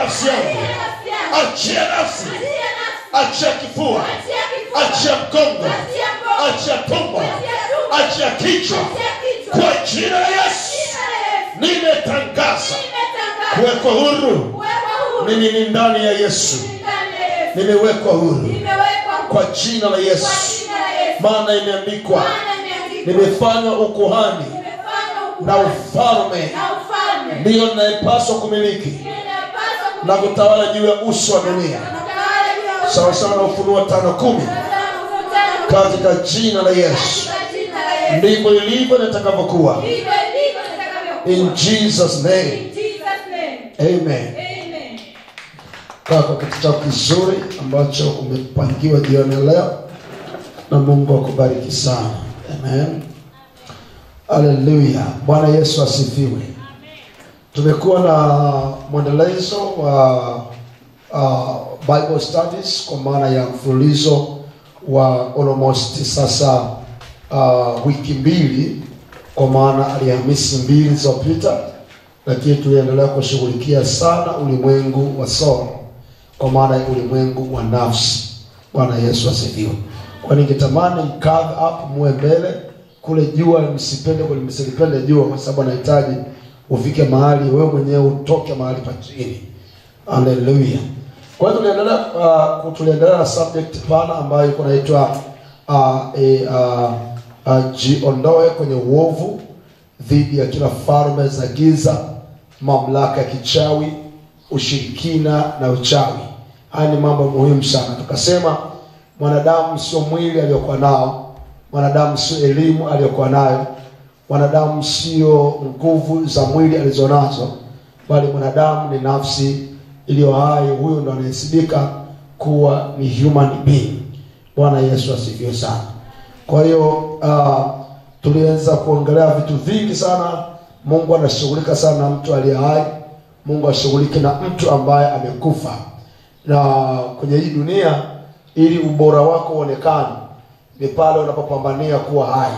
nafsi yangu. Achia nafsi. Achia kifua. Achia mgongo. Achia tumbo. Achia kichwa. Kwa jina la Yesu. Nimetangaza kuwekwa huru. Mimi ni ndani ya Yesu. Nimewekwa huru kwa jina la Yesu. Maana imeandikwa, nimefanywa ukuhani na ufalme, ndio ninayepaswa kumiliki na kutawala juu ya uso wa dunia. Sawa sawa na Ufunuo 5:10. Katika jina la Yesu. Ndivyo ilivyo nitakavyokuwa. In Jesus name. Amen. Kwa kitu kizuri ambacho umepangiwa jioni leo, na Mungu akubariki sana. Amen. Hallelujah. Bwana Yesu asifiwe. Tumekuwa na mwendelezo wa Bible studies kwa maana ya mfululizo wa almost sasa wiki mbili, kwa maana Alhamisi 2 zilizopita, lakini tuliendelea kushughulikia sana ulimwengu wa soul, kwa maana ya ulimwengu wa nafsi. Bwana Yesu asifiwe. Kwa ningetamani mkadha hapo muwe mbele kule jua, msipende jua, kwa sababu anahitaji ufike mahali wewe mwenyewe utoke mahali pa chini. Hallelujah. Kwa hiyo tuliendelea na subject pana ambayo inaitwa jiondoe kwenye uovu dhidi ya kila falme za giza, mamlaka ya kichawi, ushirikina na uchawi. Haya ni mambo muhimu sana. Tukasema mwanadamu sio mwili aliyokuwa nao, mwanadamu sio elimu aliyokuwa nayo, mwanadamu sio nguvu za mwili alizonazo, bali mwanadamu ni nafsi iliyo hai. Huyo ndo anahesabika kuwa ni human being. Bwana Yesu asifiwe sana. Kwa hiyo tulianza kuongelea vitu vingi sana. Mungu anashughulika sana na mtu aliye hai. Mungu ashughulike na mtu ambaye amekufa. Na kwenye hii dunia, ili ubora wako uonekane, ni pale unapopambania kuwa hai.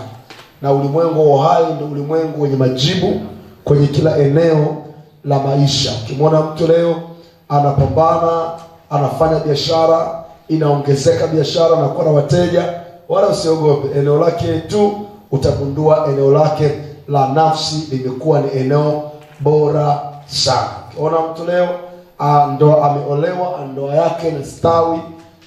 Na ulimwengu wa hai ndio ulimwengu wenye majibu kwenye kila eneo la maisha. Ukimwona mtu leo anapambana, anafanya biashara, inaongezeka biashara na kuwa na wateja, wala usiogope. Eneo lake tu utagundua eneo lake la nafsi limekuwa ni eneo bora sana. Ukiona mtu leo ndoa ameolewa, ndoa yake na stawi,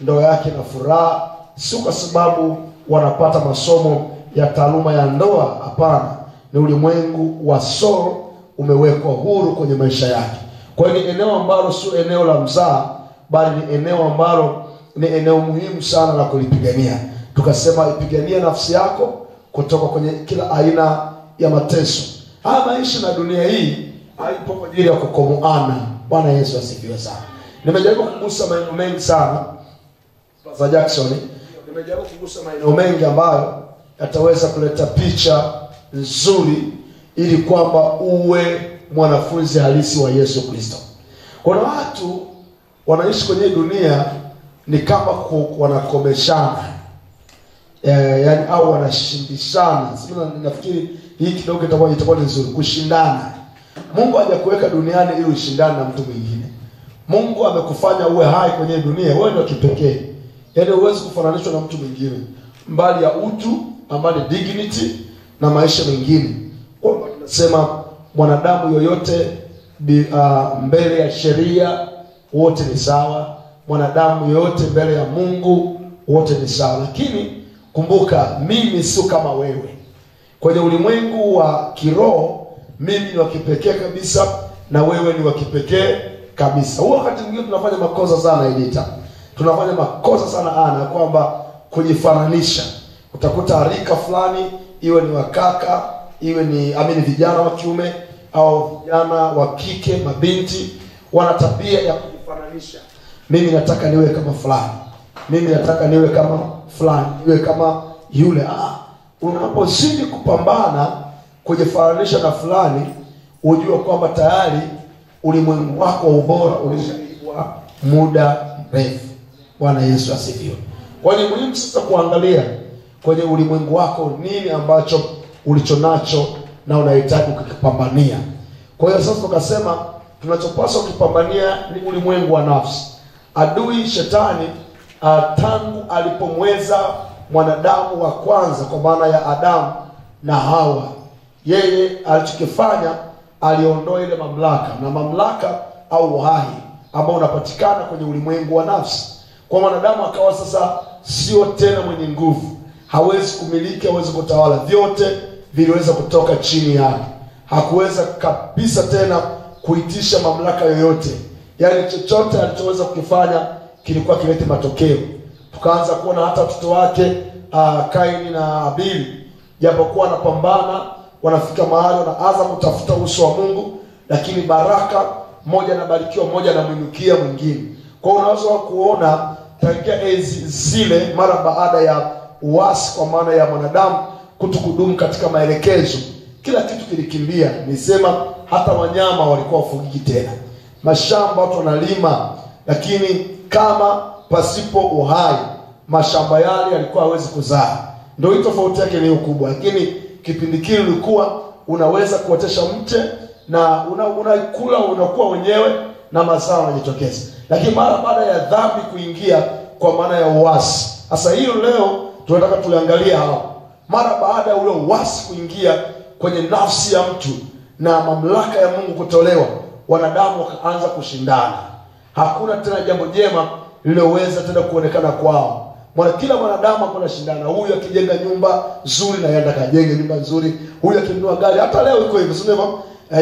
ndoa yake na furaha, sio kwa sababu wanapata masomo ya taaluma ya ndoa. Hapana, ni ulimwengu wa soul umewekwa huru kwenye maisha yake. Kwa hiyo ni eneo ambalo sio eneo la mzaa, bali ni eneo ambalo ni eneo muhimu sana la kulipigania. Tukasema ipiganie nafsi yako kutoka kwenye kila aina ya mateso. Haya maisha na dunia hii haipo kwa ajili ya kukomoana. Bwana Yesu asifiwe sana. Nimejaribu kugusa maeneo mengi sana Pastor Jackson. Nimejaribu kugusa maeneo mengi ambayo yataweza kuleta picha nzuri ili kwamba uwe mwanafunzi halisi wa Yesu Kristo. Kuna watu wanaishi kwenye dunia ni kama wanakomeshana. Yaani au wanashindishana. Sasa nafikiri hii kidogo itakuwa ni nzuri, kushindana. Mungu hajakuweka duniani ili ushindane na mtu mwingine. Mungu amekufanya uwe hai kwenye dunia, wewe ndio kipekee. Yaani huwezi kufananishwa na mtu mwingine, mbali ya utu, mbali dignity na maisha mengine. Kwa hiyo tunasema mwanadamu yoyote mbele ya sheria wote ni sawa. Mwanadamu yoyote mbele ya Mungu wote ni sawa. Lakini kumbuka, mimi sio kama wewe. Kwenye ulimwengu wa kiroho mimi ni wa kipekee kabisa na wewe ni wa kipekee kabisa. Wakati mwingine tunafanya makosa sana Edita. Tunafanya makosa sana ana kwamba kujifananisha. Utakuta rika fulani, iwe ni wakaka, iwe ni vijana wa kiume au vijana wa kike, mabinti, wana tabia ya kujifananisha. Mimi nataka niwe kama fulani. Mimi nataka niwe kama fulani, niwe kama yule. Unapozidi kupambana kujifananisha na fulani, ujue kwamba tayari ulimwengu wako wa ubora ulishaibwa muda mrefu. Bwana Yesu asifiwe. Kwa hiyo muhimu sasa kuangalia kwenye ulimwengu wako nini ambacho ulichonacho na unahitaji kukipambania. Kwa hiyo sasa tukasema tunachopaswa kupambania ni ulimwengu wa nafsi. Adui shetani tangu alipomweza mwanadamu wa kwanza, kwa maana ya Adamu na Hawa, yeye alichokifanya aliondoa ile mamlaka au uhai ambao unapatikana kwenye ulimwengu wa nafsi. Kwa mwanadamu akawa sasa sio tena mwenye nguvu, hawezi kumiliki, hawezi kutawala, vyote viliweza kutoka chini yake. Hakuweza kabisa tena kuitisha mamlaka yoyote, yaani chochote alichoweza kukifanya kilikuwa kilete matokeo. Tukaanza kuona hata watoto wake Kaini na Abili, japokuwa wanapambana, wanafika mahali wanaanza kutafuta uso wa Mungu, lakini baraka mmoja anabarikiwa, mmoja anamwinukia mwingine. Kwa hiyo unaweza kuona tangia enzi zile, mara baada ya uasi kwa maana ya mwanadamu kutokudumu katika maelekezo, kila kitu kilikimbia. Nisema hata wanyama walikuwa wafugiki tena, mashamba watu wanalima, lakini kama pasipo uhai mashamba yale yalikuwa hawezi kuzaa. Ndio hiyo tofauti yake ni kubwa. Lakini kipindi kile ulikuwa unaweza kuotesha mche na unaikula, unakuwa wenyewe na mazao yanajitokeza. Lakini mara baada ya dhambi kuingia kwa maana ya uasi, sasa hiyo leo tunataka tuangalie hapo. Mara baada ya ule uasi kuingia kwenye nafsi ya mtu na mamlaka ya Mungu kutolewa, wanadamu wakaanza kushindana. Hakuna tena jambo jema lililoweza tena kuonekana kwao. Kila mwanadamu anashindana. Huyu akijenga nyumba nzuri na yenda kajenge nyumba nzuri, huyu akinunua gari. Hata leo iko hivyo, sio hivyo?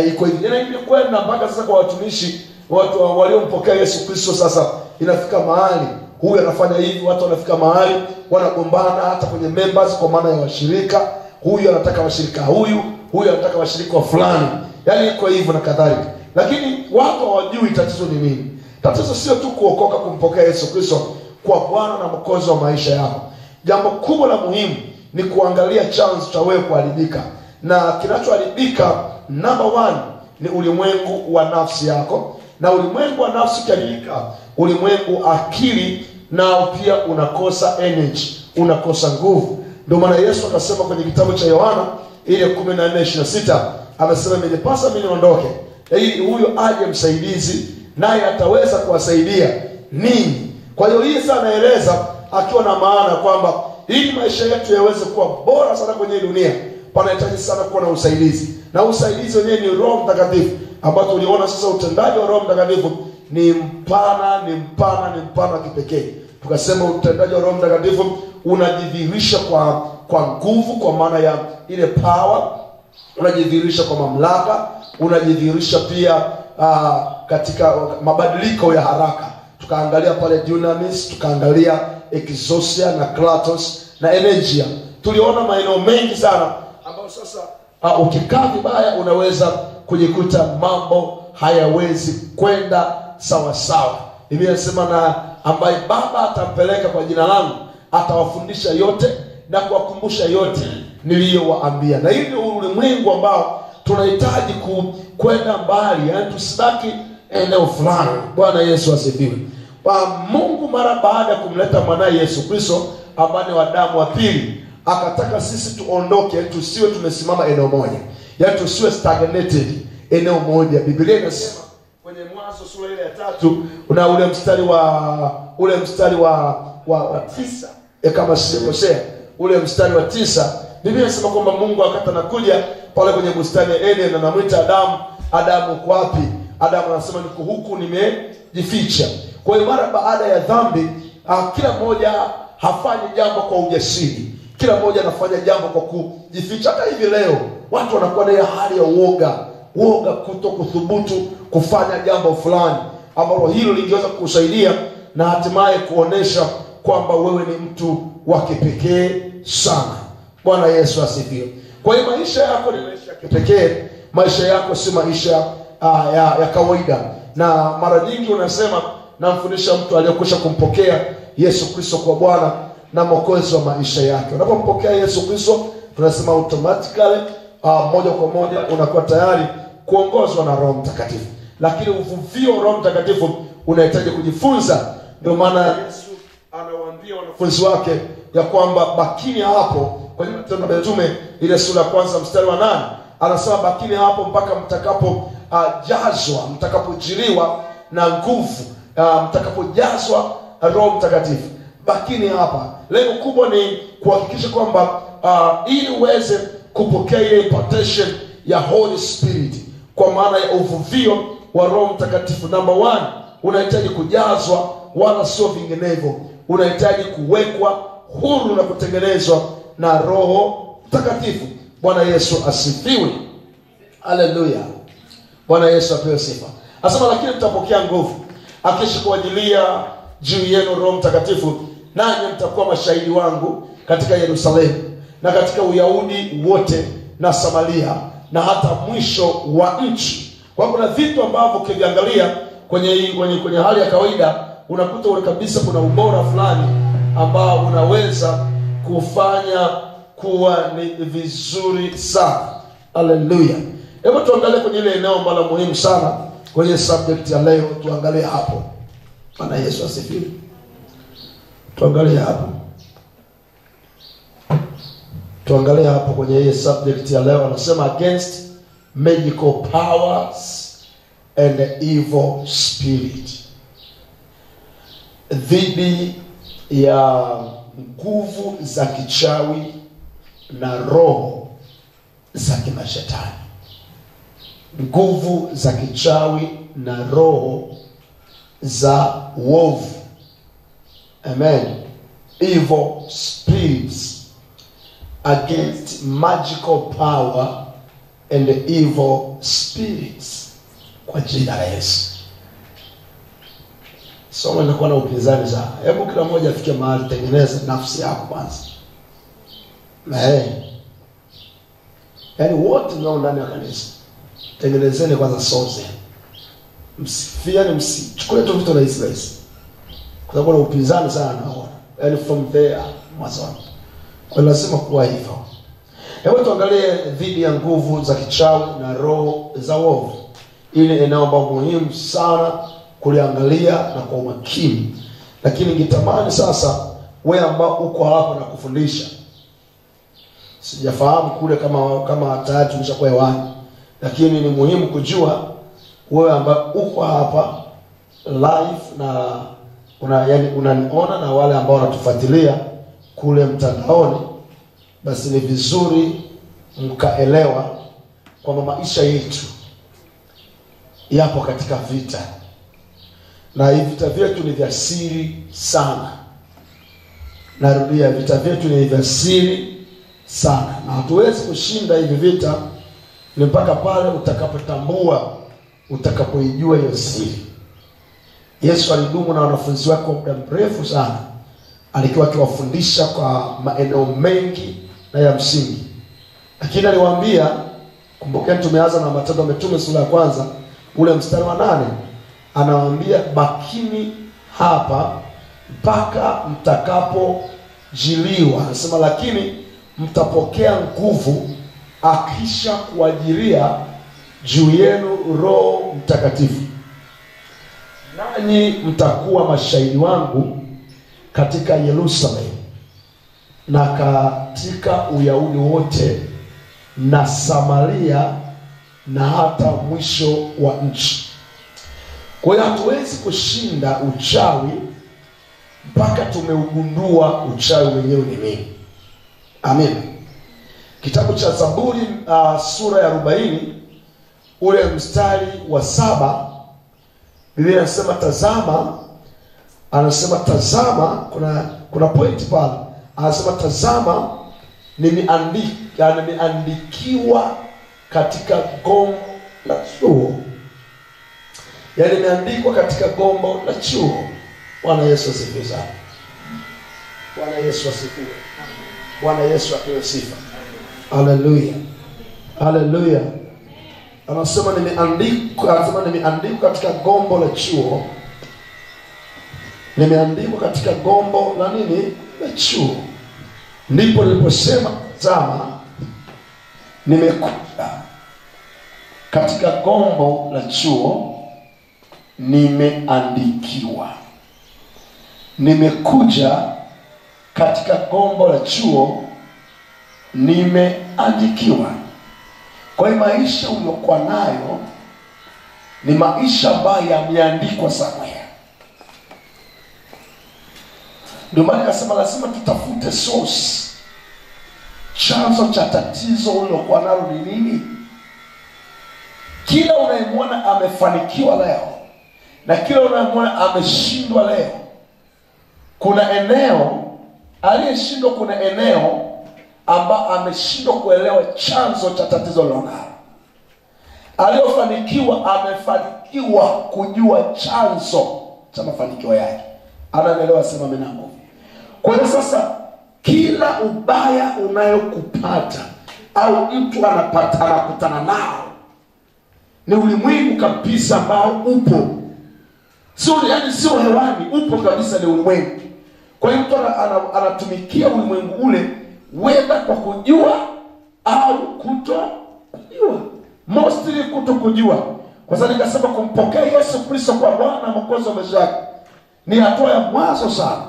Iko hivyo. Yaani kwenda mpaka sasa kwa watumishi, watu waliompokea Yesu Kristo, sasa inafika mahali huyu anafanya hivi, watu wanafika mahali wanagombana hata kwenye members kwa maana ya washirika. Huyu anataka washirika huyu anataka washirika wa fulani. Yaani iko hivyo na kadhalika. Lakini watu hawajui tatizo ni nini. Tatizo sio tu kuokoka, kumpokea Yesu Kristo kwa Bwana na Mwokozi wa maisha yako. Jambo kubwa la muhimu ni kuangalia chanzo cha wewe kuharibika. Na kinachoharibika number 1 ni ulimwengu wa nafsi yako. Na ulimwengu wa nafsi ukiharibika, ulimwengu akili nao pia unakosa energy, unakosa nguvu. Ndio maana Yesu akasema kwenye kitabu cha Yohana ile 14:26, amesema imenipasa mimi niondoke ili huyo aje msaidizi, naye ataweza kuwasaidia ninyi. Kwa hiyo hii sana anaeleza akiwa na maana kwamba ili maisha yetu yaweze kuwa bora sana kwenye dunia, panahitaji sana kuwa na usaidizi. Na usaidizi wenyewe ni Roho Mtakatifu, ambao tuliona sasa utendaji wa Roho Mtakatifu ni mpana kipekee. Tukasema utendaji wa Roho Mtakatifu unajidhihirisha kwa nguvu, kwa maana ya ile power, unajidhihirisha kwa mamlaka, unajidhihirisha pia katika mabadiliko ya haraka. Tukaangalia pale dunamis, tukaangalia exousia na kratos na energia. Tuliona maeneo mengi sana ambayo sasa ukikaa vibaya unaweza kujikuta mambo hayawezi kwenda sawa sawa. Biblia inasema na ambaye Baba atampeleka kwa jina langu atawafundisha yote na kuwakumbusha yote niliyowaambia. Na hiyo ulimwengu ambao tunahitaji kwenda mbali, yani tusibaki eneo fulani. Bwana Yesu asifiwe. Mungu mara baada ya kumleta mwanae Yesu Kristo ambaye ni wa damu wa pili, akataka sisi tuondoke, tusiwe tumesimama eneo moja, yani tusiwe stagnated eneo moja. Biblia inasema kwenye Mwanzo sura ile ya 3 una ule mstari wa 9, kama sikosea, ule mstari wa 9, Biblia inasema kwamba Mungu akata nakuja pale kwenye bustani ya Eden, anamuita Adamu uko wapi? Adamu anasema niko huku, nimejificha. Kwa hiyo mara baada ya dhambi, kila mmoja hafanyi jambo kwa ujasiri, kila mmoja anafanya jambo kwa kujificha. Hata hivi leo watu wanakuwa na hali ya uoga kuto kuthubutu kufanya jambo fulani ambalo hilo lingeweza kukusaidia na hatimaye kuonesha kwamba wewe ni mtu wa kipekee sana. Bwana Yesu asifiwe. Kwa hiyo maisha yako ni maisha ya kipekee, maisha yako si maisha ya kawaida. Na mara nyingi unasema namfundisha mtu aliyekwisha kumpokea Yesu Kristo kwa Bwana na Mwokozi wa maisha yake. Unapompokea Yesu Kristo, tunasema automatically moja kwa moja unakuwa tayari kuongozwa na Roho Mtakatifu. Lakini uvuvio wa Roho Mtakatifu unahitaji kujifunza. Ndio maana Yesu anawaambia wanafunzi wake ya kwamba bakini hapo kwenye Matendo ya Mitume ile sura ya 1 mstari wa 8, anasema bakini hapo mpaka mtakapo jazwa, mtakapojiliwa na nguvu, mtakapojazwa Roho Mtakatifu. Bakini hapa. Lengo kubwa ni kuhakikisha kwamba ili uweze kupokea ile impartation ya Holy Spirit, kwa maana ya uvuvio wa Roho Mtakatifu. Number 1, unahitaji kujazwa, wala sio vinginevyo. Unahitaji kuwekwa huru na kutengenezwa na Roho Mtakatifu. Bwana Yesu asifiwe. Haleluya. Bwana Yesu apewe sifa. Anasema lakini mtapokea nguvu akisha kuajilia juu yenu Roho Mtakatifu, nanyi mtakuwa mashahidi wangu katika Yerusalemu na katika Uyahudi wote na Samaria na hata mwisho wa nchi. Kwa kuna vitu ambavyo ukiangalia kwenye hali ya kawaida unakuta ule kabisa kuna ubora fulani ambao unaweza kufanya kuwa ni vizuri sana. Haleluya. Hebu tuangalie kwenye ile eneo ambalo muhimu sana kwenye subject ya leo. Tuangalie hapo. Bwana Yesu asifiwe. Tuangalie hapo kwenye hii subject ya leo. Anasema against magical powers and the evil spirit. Dhidi ya nguvu za kichawi na roho za kimashetani. Nguvu za kichawi na roho za uovu. Amen. Evil spirits. Against magical power and the evil spirits. Kwa jina la Yesu. Somo linakuwa na upinzani sana. Hebu kila mmoja afike mahali, tengeneza nafsi yako kwanza. Yaani wote mnao ndani ya kanisa, tengenezeni kwanza sote. Msifiane, msichukue tu vitu rahisi rahisi. Kwa sababu na upinzani sana naona. Yaani from there mwanzo. Kwa lazima kuwa hivyo. Hebu tuangalie dhidi ya nguvu za kichawi na roho za uovu. Ile eneo ambalo muhimu sana kuliangalia na kwa umakini. Lakini ningetamani sasa wewe ambao uko hapa na kufundisha, sijafahamu kule kama tayari tumeshakuwa hewani, lakini ni muhimu kujua wewe ambao uko hapa live na unaniona na wale ambao wanatufuatilia kule mtandaoni, basi ni vizuri mkaelewa kwamba maisha yetu yapo katika vita. Na hivi vita vyetu ni vya siri sana. Narudia, vita vyetu ni vya siri sana. Na hatuwezi kushinda hivi vita ni mpaka pale utakapotambua, utakapoijua hiyo siri. Yesu alidumu na wanafunzi wake kwa muda mrefu sana. Alikuwa akiwafundisha kwa maeneo mengi na ya msingi. Lakini aliwaambia, kumbukeni tumeanza na Matendo ya Mitume sura ya 1, ule mstari wa 8. Anawaambia bakini hapa mpaka mtakapojiliwa. Anasema lakini mtapokea nguvu akisha kuajilia juu yenu Roho Mtakatifu, nanyi mtakuwa mashahidi wangu katika Yerusalemu na katika Uyahudi wote na Samaria na hata mwisho wa nchi. Kwa hiyo hatuwezi kushinda uchawi mpaka tumeugundua uchawi wenyewe ni nini. Amen. Kitabu cha Zaburi sura ya 40 ule mstari wa 7, Biblia inasema tazama, kuna point pale. Anasema tazama, nimeandikiwa katika gombo la chuo. Yaani nimeandikwa katika gombo la chuo. Bwana Yesu asifiwe sana. Bwana Yesu asifiwe. Bwana Yesu apewe sifa. Haleluya. Haleluya. Anasema nimeandikwa katika gombo la chuo. Nimeandikwa katika gombo la nini? La chuo. Ndipo niliposema tazama, nimekuja katika gombo la chuo, nimeandikiwa. Nimekuja katika gombo la chuo, nimeandikiwa. Kwa hiyo maisha uliokuwa nayo ni maisha ambayo yameandikwa somewhere. Ndio maana nikasema lazima tutafute source, chanzo cha tatizo ulilokuwa nalo ni nini. Kila unayemwona amefanikiwa leo na kila unayemwona ameshindwa leo, kuna eneo aliyeshindwa, kuna eneo amba ameshindwa kuelewa chanzo cha tatizo lilonalo. Aliyofanikiwa amefanikiwa kujua chanzo cha mafanikio yake. Anaelewa, sema mimi nangu. Kwa hiyo sasa kila ubaya unayokupata au mtu anakutana nao ni ulimwengu kabisa ambao upo. Sio hewani, upo kabisa, ni ulimwengu. Kwa hiyo mtu anatumikia ulimwengu ule, whether kwa kujua au kutokujua. Mostly kutokujua. Kwa sababu nikasema kumpokea Yesu Kristo kwa Bwana na Mwokozi wa maisha yako ni hatua ya mwanzo sana.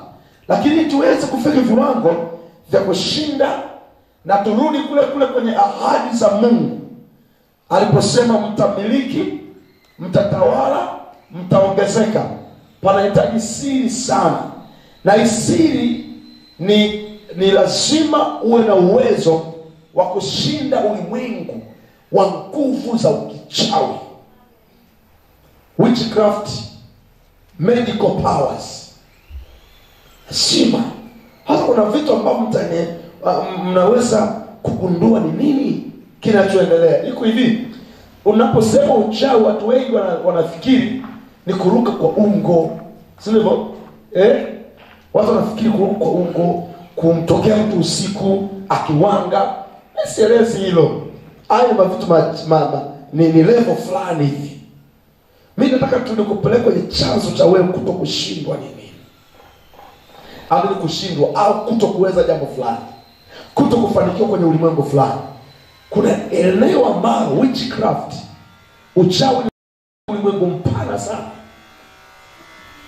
Lakini tuweze kufika viwango vya kushinda na turudi kule kwenye ahadi za Mungu. Aliposema mtamiliki, mtatawala, mtaongezeka. Panahitaji siri sana. Na siri ni lazima uwe na uwezo wa kushinda ulimwengu wa nguvu za ukichawi, witchcraft, medical powers. Lazima. Hata kuna vitu ambavyo mnaweza kugundua ni nini kinachoendelea. Iko hivi, unaposema uchawi watu wengi wanafikiri ni kuruka kwa ungo. Si ndivyo? Watu wanafikiri kuruka kwa ungo, kumtokea mtu usiku akiwanga. Sielezi hilo. Hayo mavitu ni level fulani hivi. Mimi nataka tunikupeleke kwenye chanzo cha wewe kutokushindwa ni nini. Au kushindwa au kutokuweza jambo fulani, kutokufanikiwa kwenye ulimwengu fulani. Kuna eneo ambalo witchcraft, uchawi, ni ulimwengu mpana sana.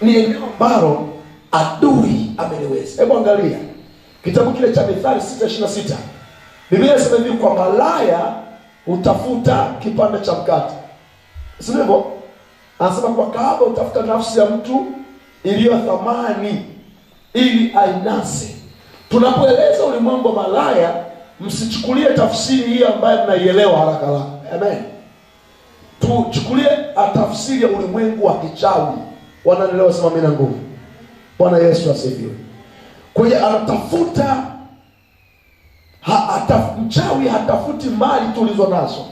Ni eneo ambalo adui ameliweza. Hebu angalia kitabu kile cha Mithali 6:26. Biblia inasema hivi, kwa malaya utafuta kipande cha mkate. Sivyo? Anasema kwa kahaba utafuta nafsi ya mtu iliyo thamani ili ainase. Tunapoeleza ulimwengu wa malaya, msichukulie tafsiri hii ambayo mnaielewa haraka haraka. Amen. Tuchukulie tafsiri ya ulimwengu wa kichawi. Wanaelewa, sema mimi na nguvu. Bwana Yesu asifiwe. Kwa hiyo anatafuta mchawi hatafuti mali tulizo nazo.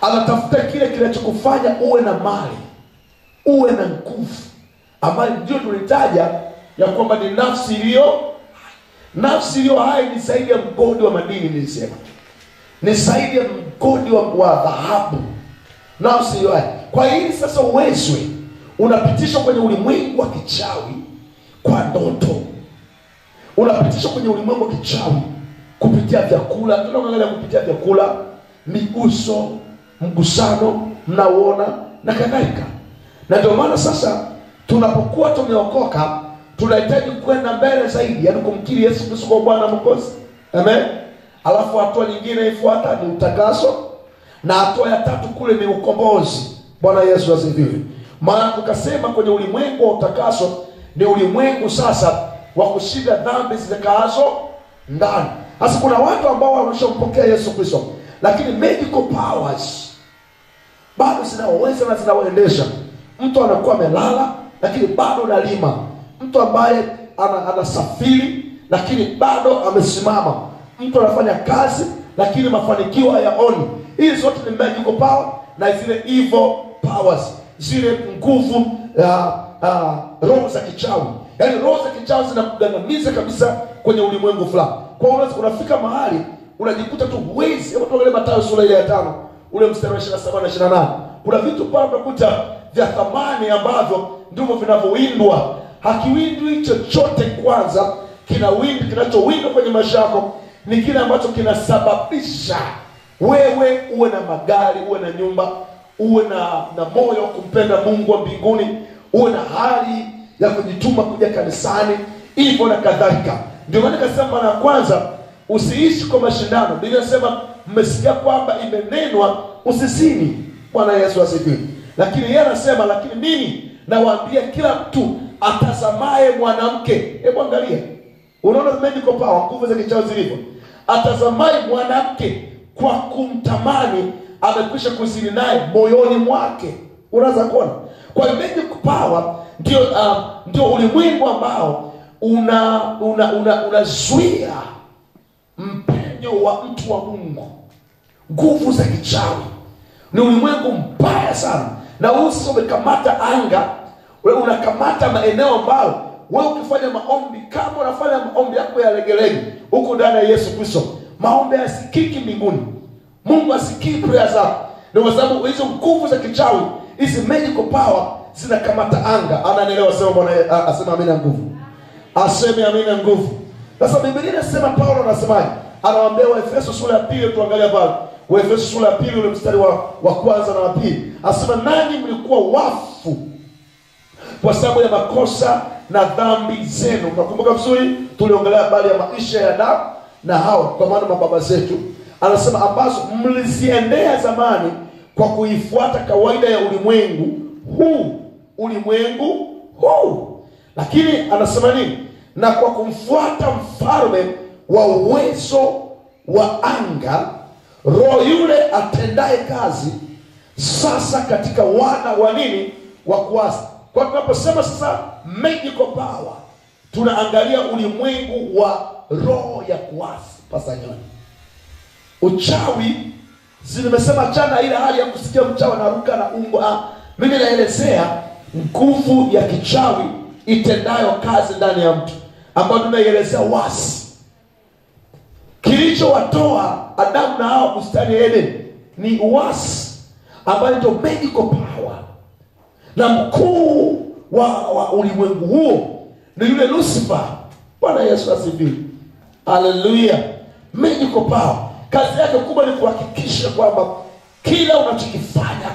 Anatafuta kile kinachokufanya uwe na mali, uwe na nguvu, ambayo ndio tulitaja ya kwamba ni nafsi iliyo hai. Ni zaidi ya mgodi wa madini. Nilisema ni zaidi ya mgodi wa dhahabu. Nafsi iliyo hai. Kwa hiyo sasa uwezwe unapitishwa kwenye ulimwengu wa kichawi kwa ndoto. Unapitishwa kwenye ulimwengu wa kichawi kupitia vyakula. Tunaangalia kupitia vyakula, miguso, mgusano, mnaona na kadhalika. Na ndio maana sasa tunapokuwa tumeokoka, tunahitaji kwenda mbele zaidi, yaani kumkiri Yesu Kristo kwa Bwana Mwokozi. Amen. Alafu hatua nyingine ifuata ni utakaso, na hatua ya tatu kule ni ukombozi. Bwana Yesu asifiwe. Maana tukasema kwenye ulimwengu wa utakaso ni ulimwengu sasa wa kushinda dhambi zikaazo ndani. Sasa kuna watu ambao wameshampokea Yesu Kristo, lakini medical powers bado zinaweza na zinawaendesha. Mtu anakuwa amelala lakini bado analima. Mtu ambaye anasafiri lakini bado amesimama. Mtu anafanya kazi lakini mafanikio hayaoni. Hizi zote ni magical power na zile evil powers, zile nguvu roho za kichawi. Yaani roho za kichawi zinakugandamiza kabisa kwenye ulimwengu fulani. Kwa hiyo unafika mahali unajikuta tu huwezi. Hebu tuangalie Mathayo sura ya 5 ule mstari wa 27 na 28. Kuna vitu pale unakuta vya thamani ambavyo ndivyo vinavyowindwa. Hakiwindwi chochote kwanza, kinachowindwa kwenye maisha yako ni kile ambacho kinasababisha wewe uwe na magari, uwe na nyumba, uwe na moyo kumpenda Mungu wa mbinguni, uwe na hali ya kujituma kuja kanisani, hivyo na kadhalika. Ndio maana nikasema mara ya kwanza usiishi kwa mashindano. Biblia inasema mmesikia kwamba imenenwa usizini. Bwana Yesu asifiwe. Lakini yeye anasema, lakini mimi nawaambia kila mtu atazamaye mwanamke. Hebu angalia, unaona medical power, nguvu za kichawi zilivyo. Atazamaye mwanamke kwa kumtamani amekwisha kuzini naye moyoni mwake. Unaweza kuona? Kwa hiyo medical power ndio ulimwengu ambao unazuia mpenyo wa mtu wa Mungu. Nguvu za kichawi ni ulimwengu mbaya sana. Na usi umekamata anga, wewe unakamata maeneo ambayo wewe ukifanya maombi, kama unafanya maombi yako ya legelege huko ndani ya Yesu Kristo, maombi yasikiki mbinguni. Mungu asikii prayer zako. Ndio kwa sababu hizo nguvu za kichawi, hizi medical power zinakamata anga. Ananielewa? Sema Bwana, asema amina nguvu. Aseme amina nguvu. Sasa Biblia inasema, Paulo anasemaje? Anawaambia Waefeso sura ya 2, tuangalia pale. Waefeso sura ya 2 ule mstari wa kwanza na wa pili. Asema, nanyi mlikuwa wafu kwa sababu ya makosa na dhambi zenu. Nakumbuka vizuri tuliongelea habari ya maisha ya Adamu na Hawa, kwa maana mababa zetu. Anasema ambazo mliziendea zamani kwa kuifuata kawaida ya ulimwengu huu. Lakini anasema nini? Na kwa kumfuata mfalme wa uwezo wa anga, roho yule atendaye kazi sasa katika wana wa nini? Wa kuasi. Kwa tunaposema sasa magical power, tunaangalia ulimwengu wa roho ya kuasi. Pasanyoni, uchawi zimesema chana ile hali ya kusikia mchawi anaruka na umbo. Mimi naelezea nguvu ya kichawi itendayo kazi ndani ya mtu, ambayo tunaielezea wasi. Kilichowatoa Adamu na Hawa bustani ya Eden ni uasi, ambayo ndio medical power. Na mkuu wa ulimwengu huo ni yule Lucifer. Bwana Yesu asifiwe. Haleluya. Medical power kazi yake kubwa ni kuhakikisha kwamba kila unachokifanya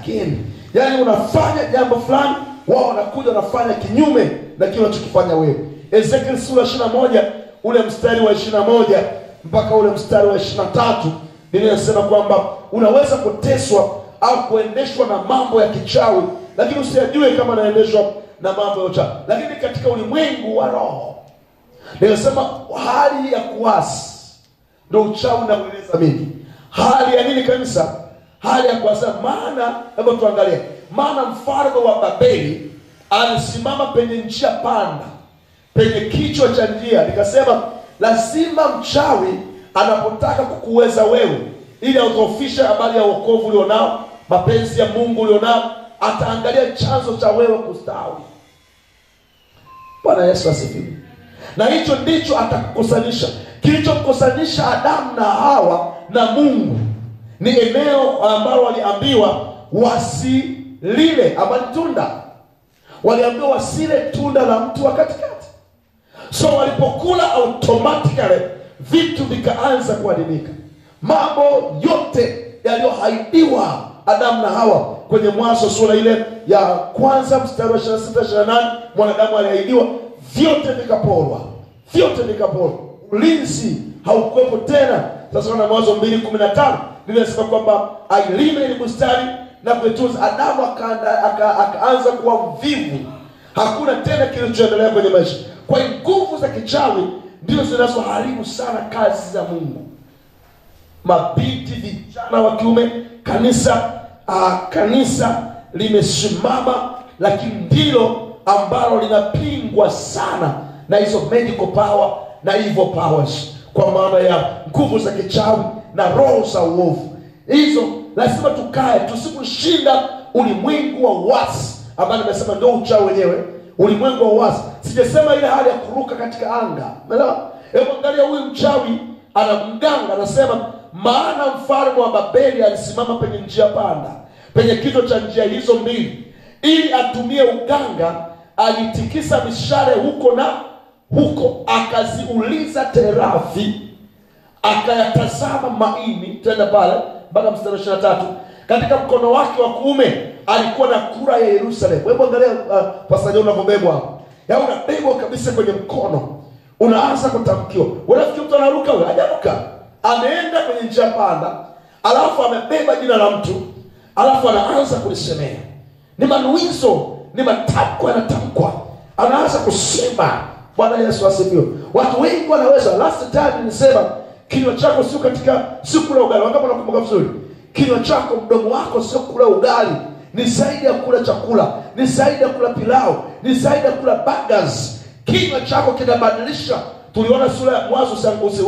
kiendi. Yaani unafanya jambo fulani, wao wanakuja wanafanya kinyume na kile unachokifanya wewe. Ezekiel sura 21 ule mstari wa 21 mpaka ule mstari wa 23, Biblia inasema kwamba unaweza kuteswa au kuendeshwa na mambo ya kichawi, lakini usijue kama naendeshwa na mambo ya uchawi. Lakini katika ulimwengu wa roho, ninasema hali ya kuasi ndio uchawi na kueleza mimi. Hali ya nini kanisa? Hali ya kuasi. Maana hebu tuangalie. Maana mfalme wa Babeli alisimama penye njia panda, penye kichwa cha njia. Nikasema lazima mchawi anapotaka kukuweza wewe, ili audhofisha habari ya wokovu ulionao, mapenzi ya Mungu ulionao, ataangalia chanzo cha wewe kustawi. Bwana Yesu asifiwe. Na hicho ndicho atakukusanisha. Kilichokusanisha Adamu na Hawa na Mungu ni eneo ambalo waliambiwa wasilile ambalo tunda. Waliambiwa wasile tunda la mtu wa katikati. So walipokula automatically vitu vikaanza kuadimika. Mambo yote yaliyoahidiwa Adamu na Hawa kwenye Mwanzo sura ile ya kwanza mstari wa 26-28, mwanadamu aliahidiwa, vyote vikaporwa. Ulinzi haukuwepo tena. Sasa na Mwanzo 2:15 nimesema kwamba ailime ile bustani na kuitunza. Adamu akaanza kuwa mvivu. Hakuna tena kilichoendelea kwenye maisha. Kwa hiyo nguvu za kichawi ndio zinazoharibu sana kazi za Mungu. Mabinti, vijana wa kiume, kanisa limesimama, lakini ndilo ambalo linapingwa sana na hizo medical power na evil powers, kwa maana ya nguvu za kichawi na roho za uovu. Hizo lazima tukae, tusiposhinda ulimwengu wa uasi ambao nimesema ndio uchawi wenyewe. Ulimwengu wa uasi, sijasema ile hali ya kuruka katika anga. Umeelewa? Hebu angalia huyu mchawi anamganga, anasema maana mfalme wa Babeli alisimama penye njia panda, penye kichwa cha njia hizo mbili, ili atumie uganga. Alitikisa mishale huko na huko, akaziuliza terafi, akayatazama maini. Tena pale mpaka mstari 23, katika mkono wake wa kuume alikuwa na kura ya Yerusalemu. Hebu angalia pasaje unapobebwa hapo. Ya unabebwa kabisa kwenye mkono. Unaanza kutamkiwa. Unafikiri mtu anaruka? Wewe hajaruka. Ameenda kwenye njia panda, alafu amebeba jina la mtu, alafu anaanza kulisemea. Ni manuizo, ni matamko yanatamkwa, anaanza kusema. Bwana Yesu asifiwe. Watu wengi wanaweza, last time nilisema kinywa chako sio kula ugali. Wangapi wanakumbuka vizuri? Kinywa chako, mdomo wako sio kula ugali, ni zaidi ya kula chakula, ni zaidi ya kula pilau, ni zaidi ya kula burgers. Kinywa chako kinabadilisha. Tuliona sura ya Mwanzo,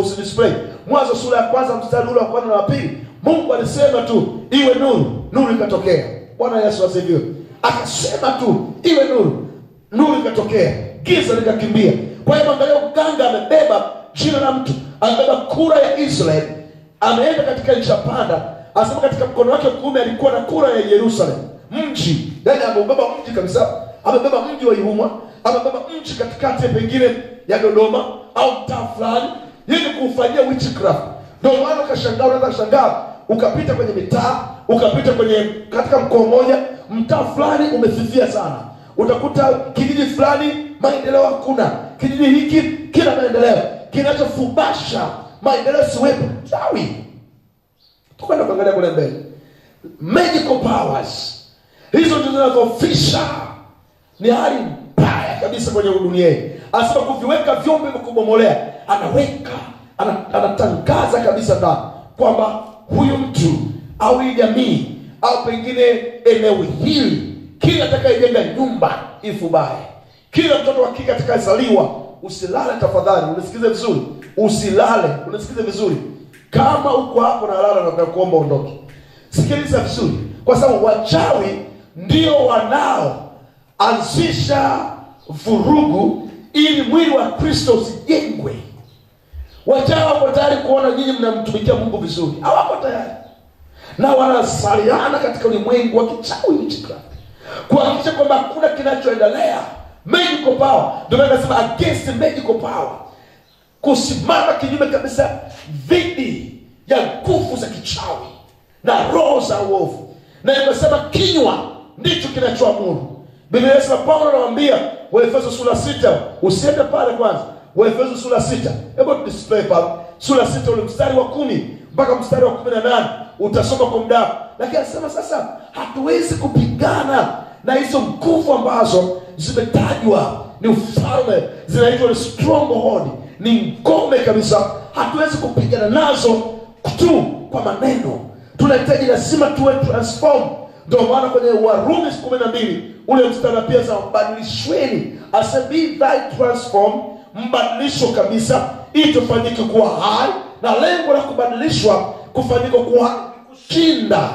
usidisplay Mwanzo sura ya kwanza mstari ule wa kwanza na wa pili. Mungu alisema tu iwe nuru, nuru ikatokea. Bwana Yesu asifiwe. Akasema tu iwe nuru, nuru ikatokea, giza likakimbia. Kwa hiyo angalia, mganga amebeba jina la mtu, amebeba kura ya Israeli, ameenda katika nchi ya panda. Anasema katika mkono wake kuume alikuwa na kura ya Yerusalemu, mji. Yaani amebeba mji kabisa, amebeba mji wa Ihumwa, amebeba mji katikati pengine ya Dodoma au mtaa fulani, yeye kufanyia witchcraft. Ndio maana ukashangaa, unaweza kushangaa ukapita kwenye mitaa, ukapita katika mkoa mmoja, mtaa fulani umefifia sana. Utakuta kijiji fulani maendeleo hakuna. Kijiji hiki kina maendeleo, kinachofubasha maendeleo siwepo. Chawi. Tukwenda kuangalia kule mbele. Magical powers. Hizo ndizo zinazofisha. Ni hali mbaya kabisa kwenye dunia. Asema kuviweka vyombo vikubomolea. Anatangaza kabisa ndani kwamba huyu mtu au hii jamii au pengine eneo hili, kila atakayejenga nyumba ifubaye, kila mtoto wa kike atakayezaliwa, usilale tafadhali, unisikize vizuri, usilale, unisikize vizuri. Kama uko hapo na lala na kuomba ondoke, sikiliza vizuri, kwa sababu wachawi ndio wanao anzisha vurugu ili mwili wa Kristo usijengwe. Wachawi wako tayari kuona nyinyi mnamtumikia Mungu vizuri, hawako tayari, na wanasaliana katika ulimwengu wa kichawi, witchcraft, kuhakikisha kwamba hakuna kinachoendelea. Magical power, ndio maana nasema against magical power, kusimama kinyume kabisa dhidi ya nguvu za kichawi na roho za uovu. Na inasema kinywa ndicho kinachoamuru. Biblia inasema, Paulo anawaambia Waefeso sura 6, usiende pale kwanza. Waefeso sura 6, hebu display pale sura 6 ule mstari wa 10 mpaka mstari wa 18, utasoma kwa muda. Lakini anasema sasa hatuwezi kupigana na hizo nguvu ambazo zimetajwa, ni ufalme, zinaitwa stronghold, ni ngome kabisa. Hatuwezi kupigana nazo tu kwa maneno, tunahitaji lazima tuwe transform. Ndio maana kwenye Warumi 12 ule mstari pia za mbadilishweni, asa be thy transform, mbadilisho kabisa ili tufanyike kuwa hai, na lengo la kubadilishwa kufanyika kuwa kushinda.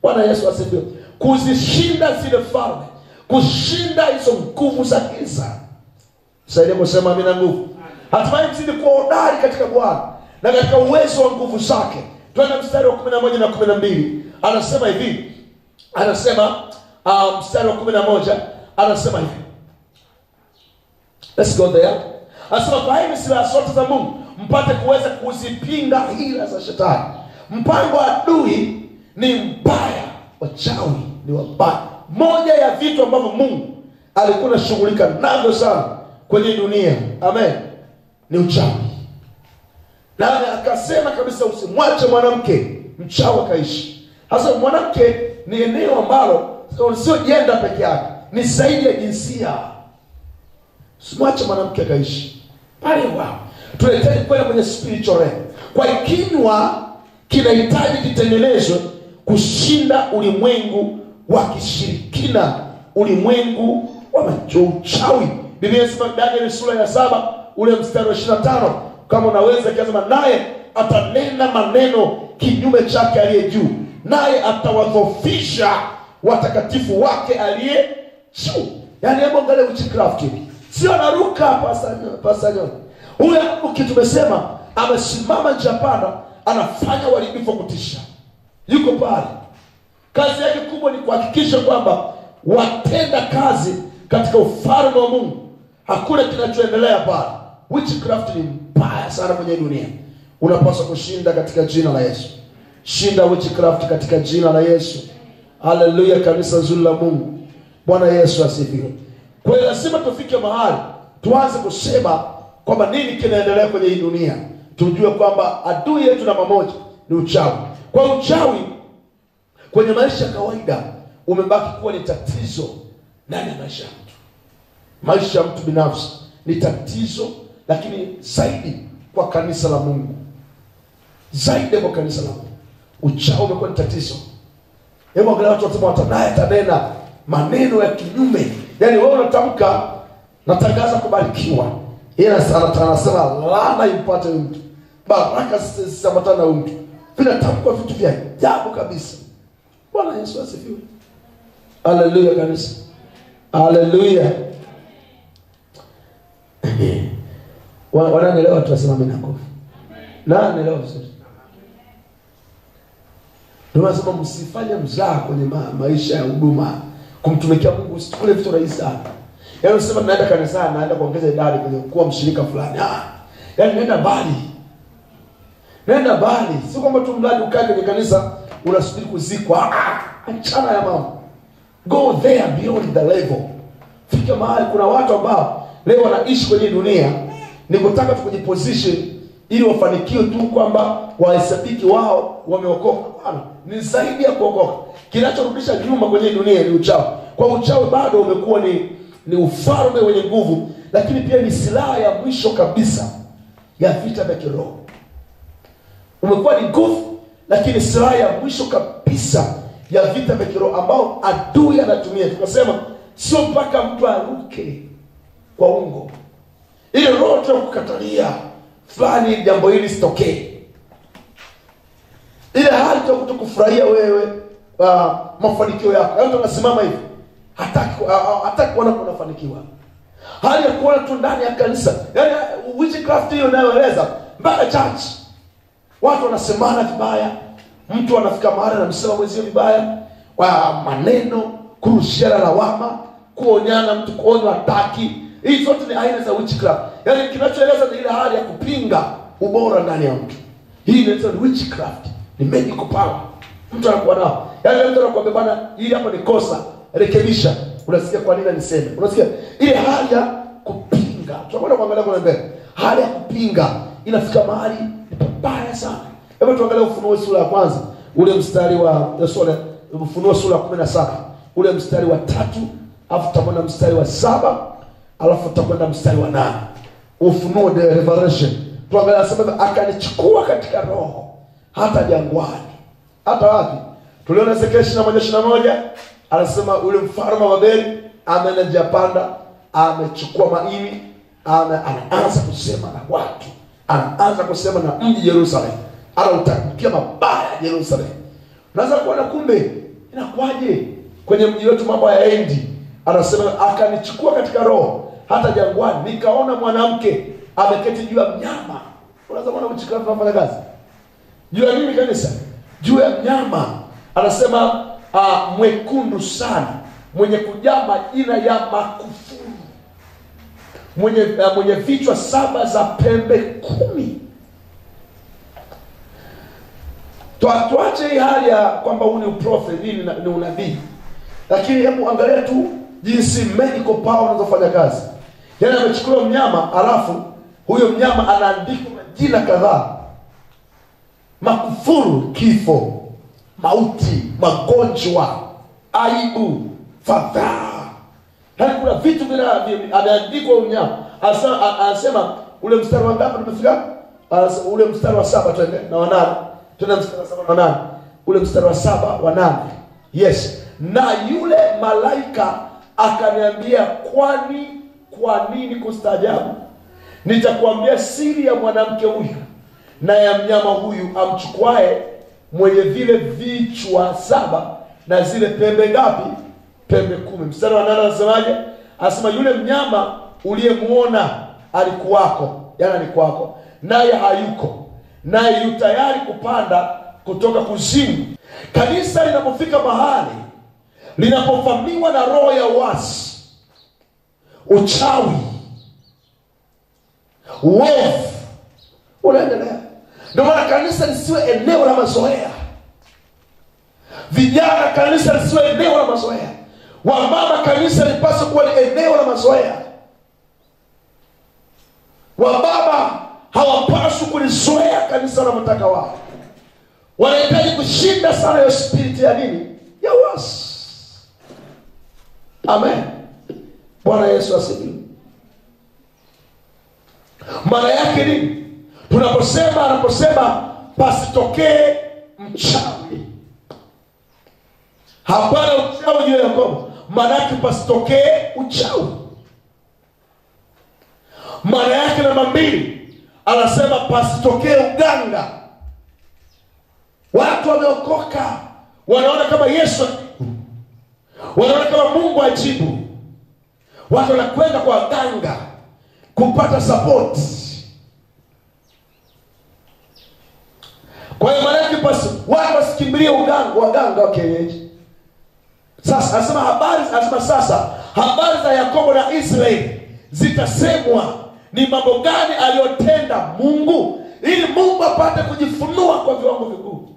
Bwana Yesu asifiwe. Kuzishinda zile falme, kushinda hizo nguvu za giza. Saidia kusema amina nguvu. Hatimaye mzidi kuwa hodari katika Bwana na katika uwezo wa nguvu zake. Tuende mstari wa 11 na 12. Anasema hivi. Anasema mstari wa 11 anasema hivi. Let's go there. Anasema kwa hiyo silaha zote za Mungu mpate kuweza kuzipinga hila za shetani. Mpango wa adui ni mbaya, wachawi ni wabaya. Moja ya vitu ambavyo Mungu alikuwa anashughulika navyo sana kwenye dunia, amen, ni uchawi. Na akasema kabisa usimwache mwanamke mchawi akaishi. Hasa mwanamke ni eneo ambalo sio jenda peke yake, ni zaidi ya jinsia. Usimwache mwanamke akaishi. Pale wao tunahitaji kwenda kwenye spiritual realm. Kwa kinywa kinahitaji kitengenezwe kushinda ulimwengu wa kishirikina, ulimwengu wa uchawi. Biblia inasema Danieli sura ya 7 ule mstari wa 25, kama unaweza kusema, naye atanena maneno kinyume chake aliye juu, naye atawadhofisha watakatifu wake aliye juu. Yaani hebu angalia witchcraft hivi. Sio anaruka pasanyo. Huyu tumesema amesimama nje panda, anafanya uharibifu wa kutisha. Yuko pale. Kazi yake kubwa ni kuhakikisha kwamba watenda kazi katika ufalme wa Mungu. Hakuna kinachoendelea pale. Witchcraft ni mbaya sana kwenye dunia. Unapaswa kushinda katika jina la Yesu. Shinda witchcraft katika jina la Yesu. Haleluya, kanisa zuri la Mungu. Bwana Yesu asifiwe. Kwa hiyo lazima tufike mahali tuanze kusema kwamba nini kinaendelea kwenye hii dunia. Tujue kwamba adui yetu namba moja ni uchawi. Kwa uchawi kwenye maisha ya kawaida umebaki kuwa ni tatizo ndani ya maisha ya mtu. Maisha ya mtu binafsi ni tatizo, lakini zaidi kwa kanisa la Mungu. Zaidi kwa kanisa la Mungu, uchawi umekuwa ni tatizo. Hebu angalia watu wasema watanena maneno ya kinyume. Yaani wewe unatamka natangaza kubarikiwa, yeye anasema laana impate mtu, baraka zisiambatane na mtu. Vinatamkwa vitu vya ajabu kabisa. Bwana Yesu asifiwe. Haleluya kanisa. Haleluya. Wanaelewa watu wasema mimi nako. Na naelewa vizuri. Tunasema msifanye mzaha kwenye maisha ya huduma. Kumtumikia Mungu usikule vitu rahisi sana. Yaani unasema naenda kanisani, naenda kuongeza idadi kwenye kuwa mshirika fulani. Yaani nenda mbali. Nenda mbali. Si kwamba tu mradi ukae kwenye kanisa unasubiri kuzikwa. Achana ya mambo. Go there beyond the level. Fika mahali kuna watu ambao leo wanaishi kwenye dunia ni kutaka tukujiposition ili wafanikiwe tu kwamba wahesabiki wao wameokoka. Hapana, ni zaidi ya kuokoka. Kinachorudisha nyuma kwenye dunia ni uchawi. Kwa uchawi bado umekuwa ni ufalme wenye nguvu, lakini pia ni silaha ya mwisho kabisa ya vita vya kiroho. Umekuwa ni nguvu, lakini silaha ya mwisho kabisa ya vita vya kiroho ambao adui anatumia. Tukasema sio mpaka mtu aruke kwa ungo, ile roho tu kukatalia fulani jambo hili sitokee. Ile hali tu kutokufurahia wewe mafanikio yako. Hayo tunasimama hivi. Hataki kuona unafanikiwa. Hali ya kuona tu ndani ya kanisa. Yaani witchcraft hiyo inayoeleza mpaka church. Watu wanasemana vibaya. Mtu anafika mahali anamsema mwenzio vibaya, kwa maneno, kurushiana lawama, kuonyana, mtu kuonywa hataki. Hii zote ni aina za witchcraft. Yaani kinachoeleza ni ile hali ya kupinga ubora ndani ya mtu. Hii inaitwa witchcraft. Ni magical power. Mtu anakuwa nao. Yaani mtu anakuambia bwana, hili hapa ni kosa, rekebisha. Unasikia kwa nini niseme? Unasikia ile hali ya kupinga. Tunakwenda kuangalia kwa mbele. Hali ya kupinga inafika mahali ni pabaya sana. Hebu tuangalie Ufunuo sura ya kwanza, ule mstari wa Ufunuo sura ya 17, ule mstari wa 3, alafu tutakwenda mstari wa 7, alafu tutakwenda mstari wa 8. Ufunuo, the Revelation. Tuangalie sababu akanichukua katika roho hata jangwani. Hata wapi? Tuliona Ezekiel 21:21 anasema ule mfalme wa Babeli amenaja panda, amechukua maini, anaanza kusema na watu, anaanza kusema na mji Yerusalemu, anautakia mabaya Yerusalemu. Unaweza kuona kumbe inakuaje kwenye mji wetu mambo hayaendi. Anasema akanichukua katika roho hata jangwani, nikaona mwanamke ameketi juu ya mnyama. Unaweza kuona mchikavu anafanya kazi juu ya nini kanisa? Juu ya mnyama. Anasema mwekundu sana, mwenye kujaa majina ya makufuru, mwenye vichwa 7 za pembe 10. Tuache hii hali ya kwamba huu ni uprofeti, hii ni unabii. Lakini hebu angalia tu jinsi medical power inazofanya kazi. Yaani amechukua mnyama, alafu huyo mnyama anaandika majina kadhaa. Makufuru, kifo, mauti, magonjwa, aibu, fadhaa. Yaani kuna vitu ameandikwa mnyama. Anasema ule mstari wa ngapi tumefika? Ule mstari wa 7 twende na wa 8. Tuna mstari wa 7 na 8. Ule mstari wa 7 wa 8. Yes. Na yule malaika akaniambia, kwa nini kustaajabu? Nitakwambia siri ya mwanamke huyu na ya mnyama huyu amchukuae, mwenye vile vichwa 7 na zile pembe ngapi? Pembe 10. Mstari wa 8 anasemaje? Anasema yule mnyama uliyemuona alikuwako, yani alikuwako, naye hayuko, naye yu tayari kupanda kutoka kuzimu. Kanisa linapofika mahali linapofamiwa na roho ya uasi, uchawi, uovu unaendelea. Ndio maana kanisa lisiwe eneo la mazoea. Vijana, kanisa lisiwe eneo la mazoea. Wamama, kanisa lipaswe kuwa ni eneo la mazoea. Wababa hawapaswi kulizoea kanisa wanavyotaka wao. wanahitaji kushinda sana hiyo spirit ya nini? Ya uasi. Amen. Bwana Yesu asifiwe. Maana yake nini? Anaposema pasitokee mchawi. Hapana uchawi juu ya Yakobo. Maana yake pasitokee uchawi. Maana yake namba 2, anasema pasitokee uganga. Watu wameokoka, wanaona kama Yesu, wanaona kama Mungu ajibu. Watu wanakwenda kwa waganga kupata support. Kwa hiyo maana yake watu wasikimbilie waganga wa kienyeji. Sasa anasema habari za Yakobo na Israeli zitasemwa. Ni mambo gani aliyotenda Mungu ili Mungu apate kujifunua kwa viwango vikuu?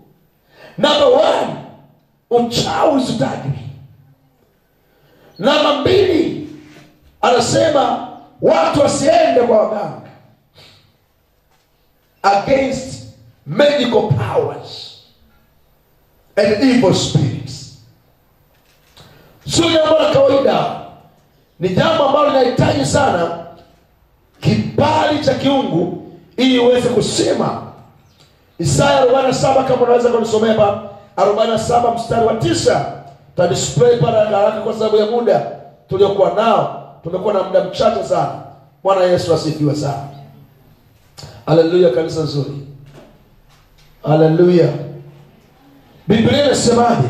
Namba 1, uchawi usitajwe. Namba 2, anasema watu wasiende kwa waganga. Against medical powers and evil spirits. Sio jambo la kawaida. Ni jambo ambalo linahitaji sana kibali cha kiungu ili uweze kusema. Isaya 47, kama unaweza kunisomea hapa 47 mstari wa 9. Ta display para haraka kwa sababu ya muda tuliokuwa nao. Tumekuwa na muda mchache sana. Bwana Yesu asifiwe sana. Haleluya, kanisa nzuri. Haleluya. Biblia inasemaje?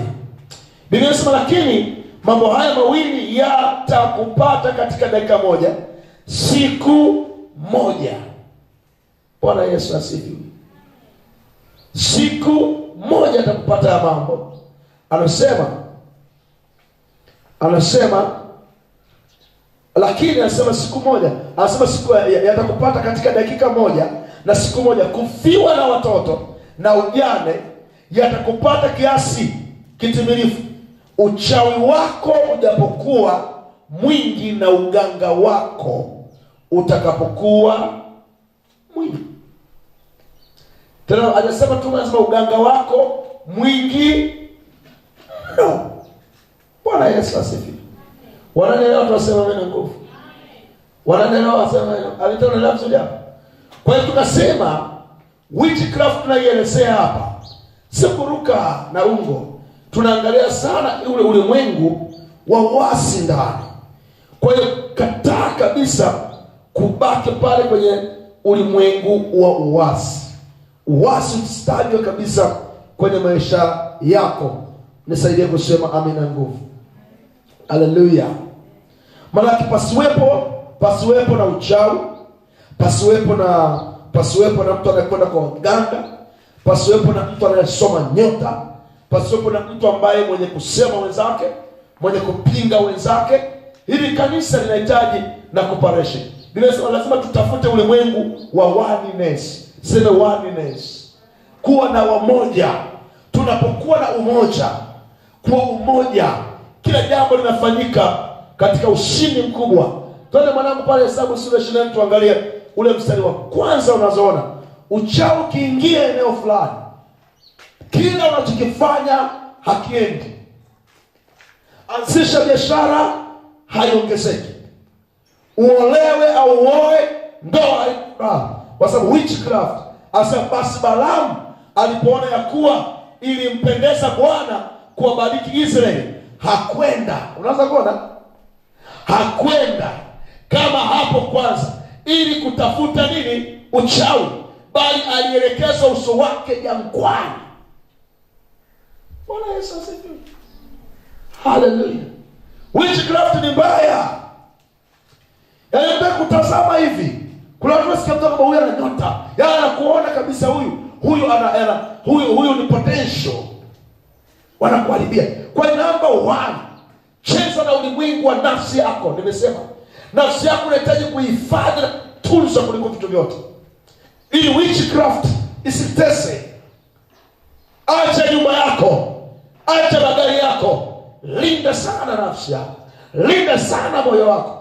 Biblia inasema lakini mambo haya mawili yatakupata katika dakika moja, siku moja. Bwana Yesu asifiwe. Siku moja atakupata ya mambo. Anasema lakini anasema siku moja. Anasema siku yatakupata katika dakika moja, na siku moja kufiwa na watoto na ujane yatakupata kiasi kitimilifu. Uchawi wako ujapokuwa mwingi na uganga wako utakapokuwa mwingi. Tena anasema tunasema uganga wako mwingi no. Bwana Yesu asifiwe. Wananielewa tunasema mimi na nguvu. Wananielewa wasema alitoa na lapso hapa. Kwa hiyo tukasema witchcraft tunaielezea hapa si kuruka na ungo. Tunaangalia sana ule ulimwengu wa uasi ndani. Kwa hiyo kataa kabisa kubaki pale kwenye ulimwengu wa uasi. Uasi ustajwe kabisa kwenye maisha yako. Nisaidie kusema amina nguvu. Haleluya. Maana pasiwepo na uchawi, pasiwepo na mtu anayekwenda kwa mganga, pasiwepo na mtu anayesoma nyota, pasiwepo na mtu ambaye mwenye kusema wenzake, mwenye kupinga wenzake. Hili kanisa linahitaji na cooperation. Biblia inasema lazima tutafute ulimwengu wa oneness. Sema oneness. Kuwa na wamoja. Tunapokuwa na umoja, kwa umoja, kila jambo linafanyika katika ushindi mkubwa. Twende mwanangu pale Hesabu sura 24 tuangalie ule mstari wa kwanza. Unazoona uchawi kiingia eneo fulani, kila unachokifanya hakiendi. Anzisha biashara haiongezeki. Uolewe au uoe, ndoa haifurahi. Kwa sababu witchcraft. Asa basi Balaam alipoona ya kuwa ilimpendeza Bwana kuwabariki Israeli, hakwenda. Unaweza kuona? Hakwenda kama hapo kwanza ili kutafuta nini? Uchawi, bali alielekeza uso wake jangwani. Bwana Yesu asifiwe. Hallelujah. Witchcraft ni mbaya. Yaani kutazama hivi. Kuna watu wasikia kama huyu ana nyota. Yaani anakuona kabisa huyu ni potential. Wanakuharibia. Kwa namba 1, cheza na ulimwengu wa nafsi yako. Nimesema nafsi yako inahitaji kuhifadhi na tunza kuliko vitu vyote, ili witchcraft isitese. Acha nyumba yako, acha magari yako, linda sana nafsi yako, linda sana moyo wako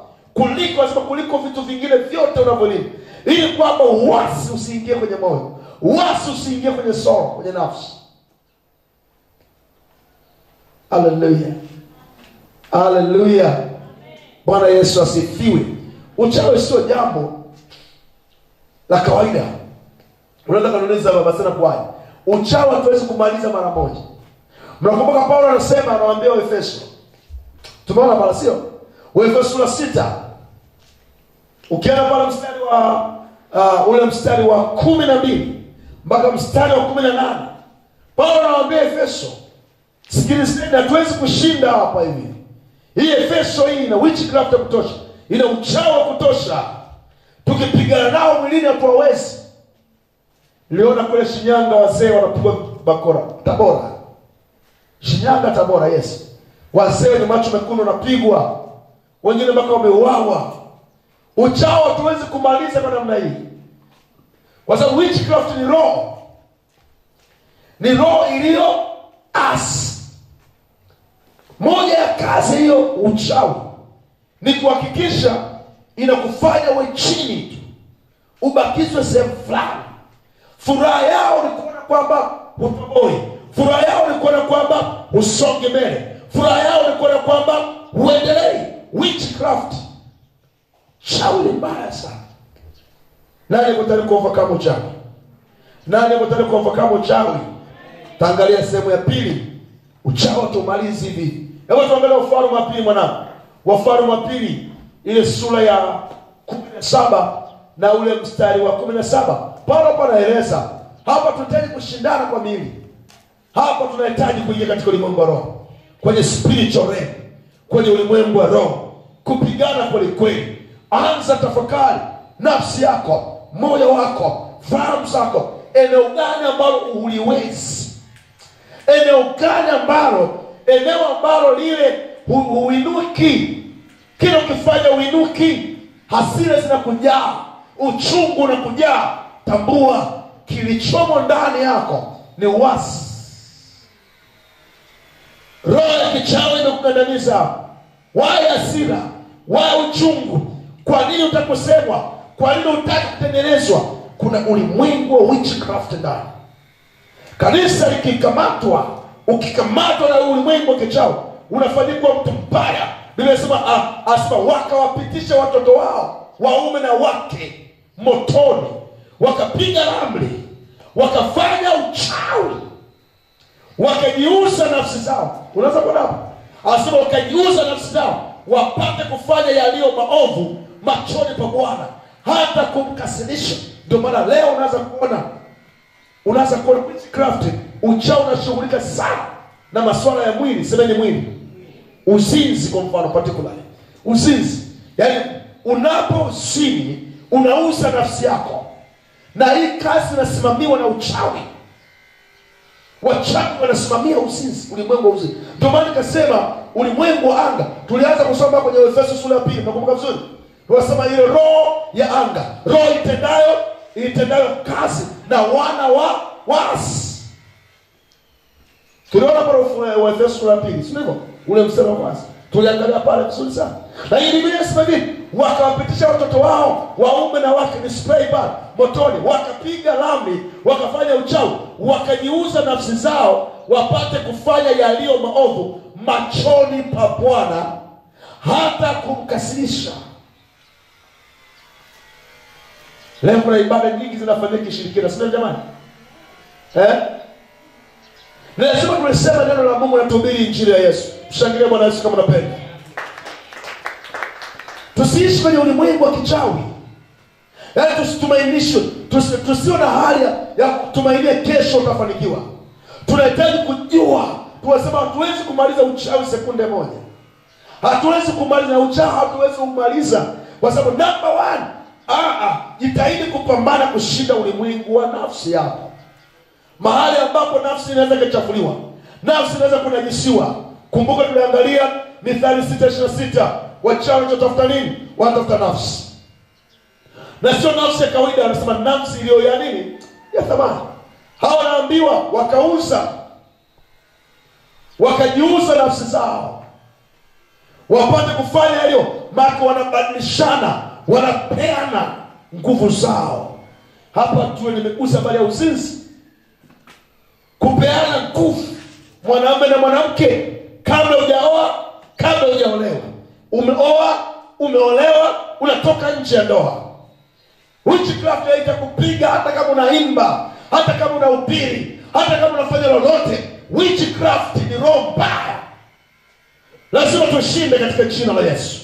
kuliko vitu vingine vyote unavyolinda, ili kwamba uasi usiingie kwenye moyo, uasi usiingie kwenye soul, kwenye nafsi. Haleluya. Haleluya. Bwana Yesu asifiwe. Uchawi sio jambo la kawaida. Unataka kuniuliza baba sana kwaje? Uchawi hatuwezi kumaliza mara moja. Mnakumbuka Paulo anasema, anawaambia Waefeso. Tumeona pale sio? Waefeso sura 6. Ukienda pale mstari wa ule mstari wa 12 mpaka mstari wa 18. Paulo anawaambia Efeso, sikilizeni, hatuwezi kushinda hapa hivi. Hii Efeso hii ina witchcraft ya kutosha. Ina uchawi wa kutosha. Tukipigana nao mwilini hatuwezi. Niliona kule Shinyanga wazee wanapigwa bakora. Tabora. Shinyanga, Tabora, yes. Wazee ni macho mekundu wanapigwa. Wengine mpaka wameuawa. Uchawi hatuwezi kumaliza kwa namna hii. Kwa sababu witchcraft ni roho. Ni roho iliyo asi. Moja ya kazi hiyo uchawi ni kuhakikisha inakufanya uwe chini tu, ubakizwe sehemu fulani. Furaha yao ni kuona kwamba utoboi. Furaha yao ni kuona kwamba usonge mbele. Furaha yao ni kuona kwamba uendelee. Witchcraft, uchawi ni mbaya sana. Nani kutari kuovercome uchawi? Nani kutari kuovercome uchawi? Taangalia sehemu ya pili. Uchawi tumalizi hivi. Hebu tuangalie Wafalme wa pili mwanangu. Wafalme wa pili ile sura ya 17 na ule mstari wa 17. Paulo anaeleza hapa tunahitaji kushindana kwa miili. Hapa tunahitaji kuingia katika ulimwengu wa roho, kwenye spiritual realm, kwenye ulimwengu wa roho, kupigana kweli kweli. Anza tafakari nafsi yako, moyo wako, fahamu zako, eneo gani ambalo uliwezi, eneo ambalo lile huinuki. Kila ukifanya uinuki, hasira zinakujaa, uchungu unakujaa. Tambua kilichomo ndani yako ni uasi. Roho ya kichawi inakugandamiza. Waya hasira, waya uchungu. Kwa nini utakosemwa? Kwa nini utaki kutengenezwa? Kuna ulimwengu wa witchcraft ndani. Kanisa likikamatwa, ukikamatwa na ulimwengu wa kichawi, unafanyika mtu mbaya. Biblia inasema wakawapitisha watoto wao waume na wake motoni, wakapiga ramli, wakafanya uchawi, wakajiuza nafsi zao. Unaweza kuona hapo? Anasema wakajiuza nafsi zao wapate kufanya yaliyo maovu machoni pa Bwana, hata kumkasirisha. Ndio maana leo unaanza kuona witchcraft, uchawi unashughulika sana na masuala ya mwili. Semeni mwili. Uzinzi kwa mfano particularly. Uzinzi. Yaani unapozini unauza nafsi yako. Na hii kazi inasimamiwa na uchawi. Wachawi wanasimamia uzinzi, ulimwengu wa uzinzi. Ndio maana nikasema ulimwengu wa anga. Tulianza kusoma kwenye Efeso sura ya 2, nakumbuka vizuri. Tunasema ile roho ya anga, roho itendayo kazi na wana wa wasi. Tuliona pale Efeso sura ya 2, sio hivyo? Ule mstari wa kwanza. Tuliangalia pale vizuri sana. Na hii Biblia inasema hivi, wakawapitisha watoto wao waume na wake ni spray bar motoni, wakapiga ramli, wakafanya uchawi, wakajiuza nafsi zao wapate kufanya yaliyo maovu machoni pa Bwana, hata kumkasirisha. Leo kuna ibada nyingi zinafanyika kishirikina, sio jamani? Lazima tulisema neno la Mungu na tuhubiri injili ya Yesu. Tushangilie Bwana Yesu kama unapenda. Tusiishi kwenye ulimwengu wa kichawi. Yaani tusitumainishwe, tusiwe na hali ya kutumainia kesho utafanikiwa. Tunahitaji kujua, tunasema hatuwezi kumaliza uchawi sekunde moja. Hatuwezi kumaliza uchawi, hatuwezi kumaliza. Kwa sababu number 1, jitahidi kupambana kushinda ulimwengu wa nafsi yako. Mahali ambapo nafsi inaweza kuchafuliwa, nafsi inaweza kunajisiwa. Kumbuka tuliangalia Mithali 6:26. Wachawi wanatafuta nini? Wanatafuta nafsi. Na sio nafsi ya kawaida, anasema nafsi iliyo ya nini? Ya thamani. Hawa wanaambiwa wakajiuza nafsi zao wapate kufanya hiyo. Maana wanabadilishana, wanapeana nguvu zao. Hapa tuwe nimegusa habari ya uzinzi. Kupeana nguvu, mwanamume na mwanamke kabla hujaoa, kabla hujaolewa. Umeoa, umeolewa, unatoka nje ya ndoa. Witchcraft haitakupiga hata kama unaimba, hata kama unahubiri, hata kama unafanya lolote. Witchcraft ni roho mbaya. Lazima tushinde katika jina la Yesu.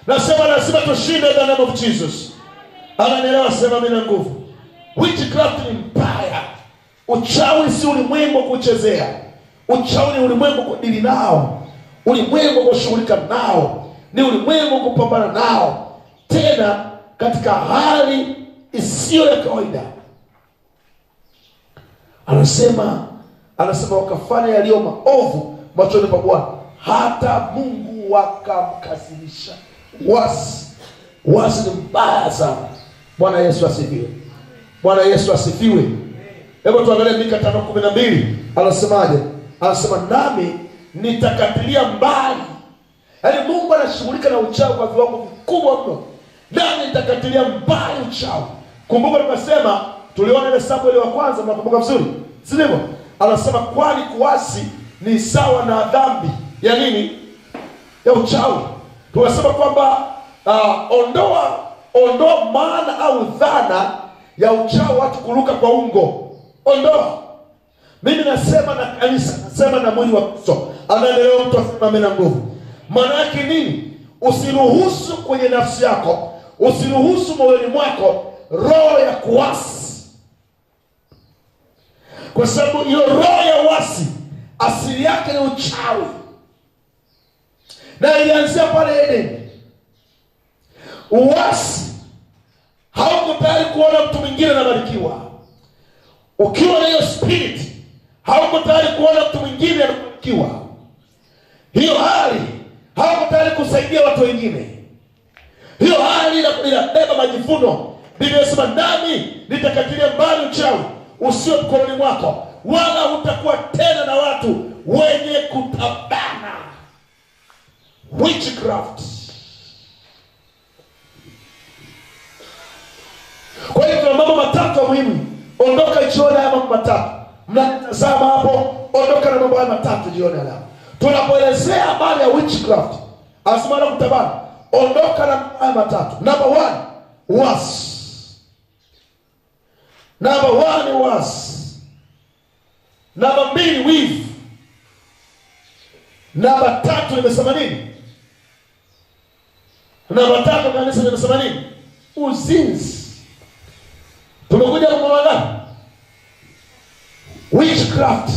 Nasema lazima tushinde in the name of Jesus. Ananielewa? Sema mimi na nguvu. Witchcraft ni mbaya. Uchawi si ulimwengu kuchezea. Uchawi ni ulimwengu kudili nao. Ulimwengu kushughulika nao. Ni ulimwengu kupambana nao. Tena katika hali isiyo ya kawaida. Anasema wakafanya yaliyo maovu machoni pa Bwana, hata Mungu wakamkasirisha. Wasi ni mbaya sana. Bwana Yesu asifiwe. Bwana Yesu asifiwe. Hebu tuangalie Mika 5:12. Anasemaje? Anasema nami nitakatilia mbali. Yaani Mungu anashughulika na uchawi kwa viwango vikubwa mno. Nami nitakatilia mbali uchawi. Kumbuka tukasema, tuliona ile Samueli wa kwanza, mnakumbuka vizuri? Si ndivyo? Anasema kwani kuasi ni sawa na dhambi ya nini? Ya uchawi. Tunasema kwamba ondoa maana au dhana ya uchawi watu kuruka kwa ungo. Ondoa. Mimi nasema na kanisa, nasema na mwili wa Kristo. Anaendelea mtu asema mimi na nguvu. Maana yake nini? Usiruhusu kwenye nafsi yako, usiruhusu moyoni mwako roho ya kuasi. Kwa sababu hiyo roho ya uasi asili yake ni uchawi. Na ilianzia pale Eden. Uasi hauko tayari kuona mtu mwingine anabarikiwa. Ukiwa na hiyo spirit, hauko tayari kuona mtu mwingine anabarikiwa. Hiyo hali hauko tayari kusaidia watu wengine. Hiyo hali inabeba majivuno. Biblia inasema nami nitakatilia mbali uchawi usio mkononi mwako, wala hutakuwa tena na watu wenye kutabana. Witchcraft. Kwa hiyo kuna mambo matatu muhimu. Ondoka jioni haya mambo matatu. Mnatazama hapo, ondoka na mambo haya matatu jioni haya. Tunapoelezea habari ya witchcraft, asimama kutabana, ondoka na haya matatu. Number 1, was. Number 1 was. Number 2, weave. Number 3 imesema nini? Number 3 kanisa imesema nini? Uzinzi. Tumekuja kwa mwanadamu. Witchcraft